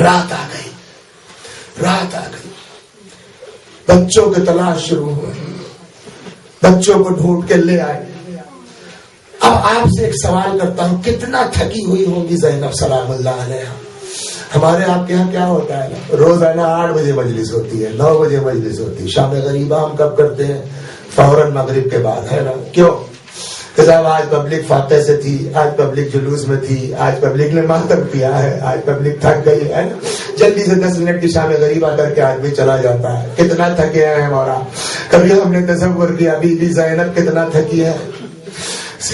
رات آ گئی، بچوں کی تلاش شروع ہوئی، بچوں کو ڈھونڈ کے لے آئے۔ اب آپ سے ایک سوال کرتا ہوں، کتنا تھکی ہوئی ہوگی زینب سلام اللہ علیہا؟ ہمارے آپ کے یہاں کیا ہوتا ہے، روزانہ 8 بجے مجلس ہوتی ہے، 9 بجے مجلس ہوتی ہے۔ شام غریبہ ہم کب کرتے ہیں؟ فوراً مغرب کے بعد، ہے نا؟ کیوں کہ صاحب آج پبلک فاتح سے تھی، آج پبلک جلوس میں تھی، آج پبلک نے ماتم کیا ہے، آج پبلک تھک گئی ہے نا، جلدی سے 10 منٹ کی شام غریبہ کر کے آدمی چلا جاتا ہے۔ کتنا تھکے ہیں ہمارا، کبھی ہم نے تصور کیا بی بی زینب کتنا تھکی ہے،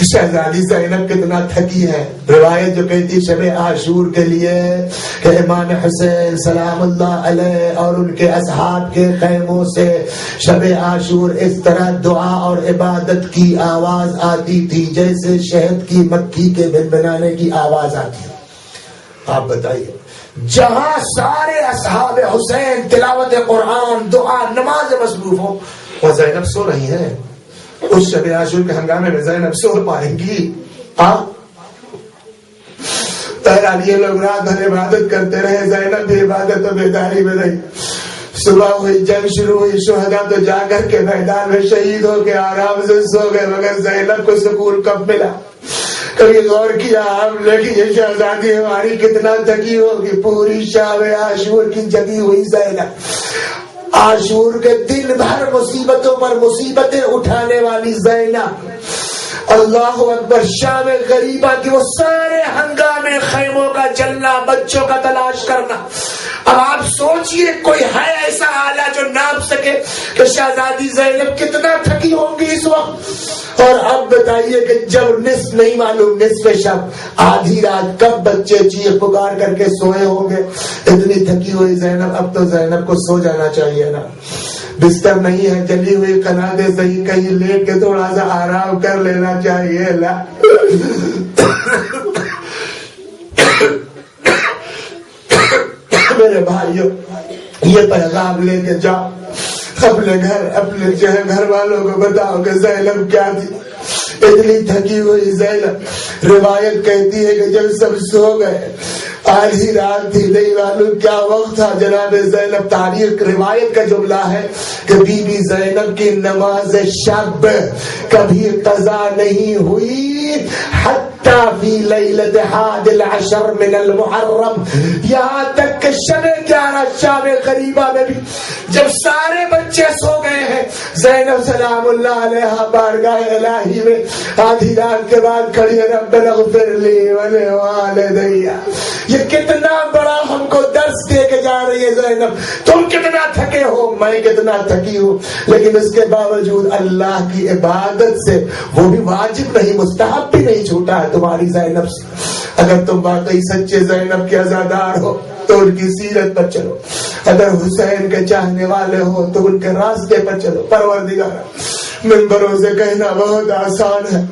شہزادی زینب کتنا تھکی ہے۔ روایت جو کہتی شب عاشور کے لیے کہ امام حسین سلام اللہ علیہ اور ان کے اصحاب کے خیموں سے شب عاشور اس طرح دعا اور عبادت کی آواز آتی تھی جیسے شہد کی مکھی کے بنبنانے کی آواز آتی ہے۔ آپ بتائیے، جہاں سارے اصحاب حسین تلاوت قرآن، دعا، نماز مصروف ہوں، وہ زینب سو رہی ہے۔ اس شب عاشور کے ہنگامے میں زینب سو پائیں گی؟ بہرحال یہ لوگ رات بھر عبادت کرتے رہے، زینب بھی عبادت و بیداری میں رہی۔ صبح ہوئی، جنگ شروع ہوئی، شہداء تو جا کر کے میدان میں شہید ہو کے آرام سے سو گئے، مگر زینب کو سکون کب ملا؟ کبھی غور کیا آپ نے کہ یہ شہزادی ہماری کتنا تھکی ہوگی؟ پوری شب عاشور کی جگی ہوئی زینب، عاشور کے دن بھر مصیبتوں پر مصیبتیں اٹھانے والی زینب، اللہ اکبر، شام غریبہ کی وہ سارے ہنگامے، خیموں کا جلنا، بچوں کا تلاش کرنا۔ اب آپ سوچئے کوئی ہے ایسا آلہ جو ناپ سکے کہ شہزادی زینب کتنا تھکی ہوں گی اس وقت؟ اور اب بتائیے کہ جب نصف نہیں معلوم، نصف شب، آدھی رات، کب بچے چیخ پکار کر کے سوئے ہوں گے، اتنی تھکی ہوئی زینب۔ اب تو زینب کو سو جانا چاہیے نا، بستر نہیں ہے، جلی ہوئی قنادے صحیح کہیں لیٹ کے تھوڑا سا آرام کر لینا چاہیے۔ میرے بھائیوں، یہ پیغام لے کے جاؤ اپنے گھر، اپنے گھر والوں کو بتاؤ کہ زینب کیا تھی، اتنی تھکی ہوئی زینب۔ روایت کہتی ہے کہ جب سب سو گئے، آدھی رات تھی، نہیں معلوم کیا وقت تھا، جناب زینب، تاریخ روایت کا جملہ ہے کہ بی بی زینب کی نماز شب کبھی قضا نہیں ہوئی حتی فی لیلت 11 من المحرم، یہاں تک کہ شب 11 شام غریبہ میں بھی جب سارے بچے سو گئے ہیں، زینب سلام اللہ علیہا بارگاہ الہی میں آدھی رات کے بعد کھڑی ہے، ربنا اغفر لی ولوالدی۔ یہ کتنا بڑا ہم کو درس دے کے جا رہی ہے زینب، تم کتنا تھکے ہو، میں کتنا تھکی ہوں، لیکن اس کے باوجود اللہ کی عبادت سے، وہ بھی واجب نہیں، مستحب بھی نہیں چھوٹا ہے تمہاری زینب سے۔ اگر تم واقعی سچے زینب کے عزادار ہو تو ان کی سیرت پر چلو، اگر حسین کے چاہنے والے ہو تو ان کے راستے پر چلو۔ پروردگار، منبروں سے کہنا بہت آسان ہے،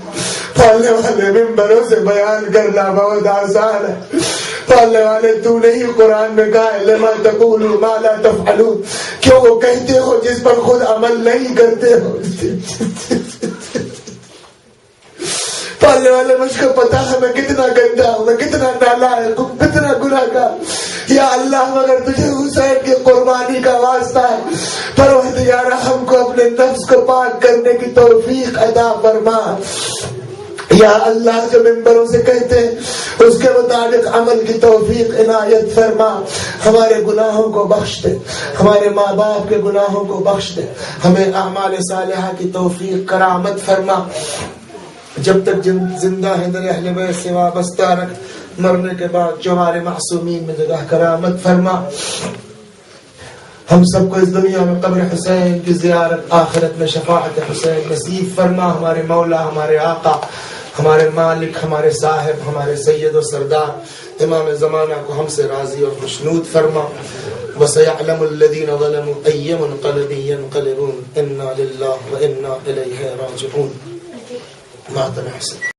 پالنے والے ممبروں سے بیان کرنا بہت آسان ہے. پالنے والے تو نہیں قرآن میں کہا ہے لما تقولوا ما لا تفعلون, کیوں وہ کہتے ہو جس پر خود عمل نہیں کرتے ہو. پالنے والے مجھ کو پتا ہے میں کتنا گندا ہوں, میں کتنا نالائق ہوں, کتنا گناہگار. یا اللہ مگر تجھے حسین کی قربانی کا واسطہ ہے, پروردگار ہم کو اپنے نفس کو پاک کرنے کی توفیق عطا فرما. یا اللہ جو ممبروں سے کہتے ہیں اس کے مطابق عمل کی توفیق عنایت فرما. ہمارے گناہوں کو بخش دے, ہمارے ماں باپ کے گناہوں کو بخش دے, ہمیں اعمال صالحہ کی توفیق کرامت فرما. جب تک زندہ ہے در اہل بیت سے وابستہ رکھ, مرنے کے بعد جو ہمارے معصومین میں جگہ کرامت فرما. ہم سب کو اس دنیا میں قبر حسین کی زیارت, آخرت میں شفاعت حسین نصیب فرما. ہمارے مولا, ہمارے آقا, ہمارے مالک, ہمارے صاحب, ہمارے سید و سردار امام زمانہ کو ہم سے راضی اور خوشنود فرما. وَسَيَعْلَمُ الَّذِينَ ظَلَمُوا أَيَّ مُنْقَلَبٍ يَنْقَلِبُونَ إِنَّا لِلَّهِ وَإِنَّا إِلَيْهِ رَاجِعُونَ. ما تنحسن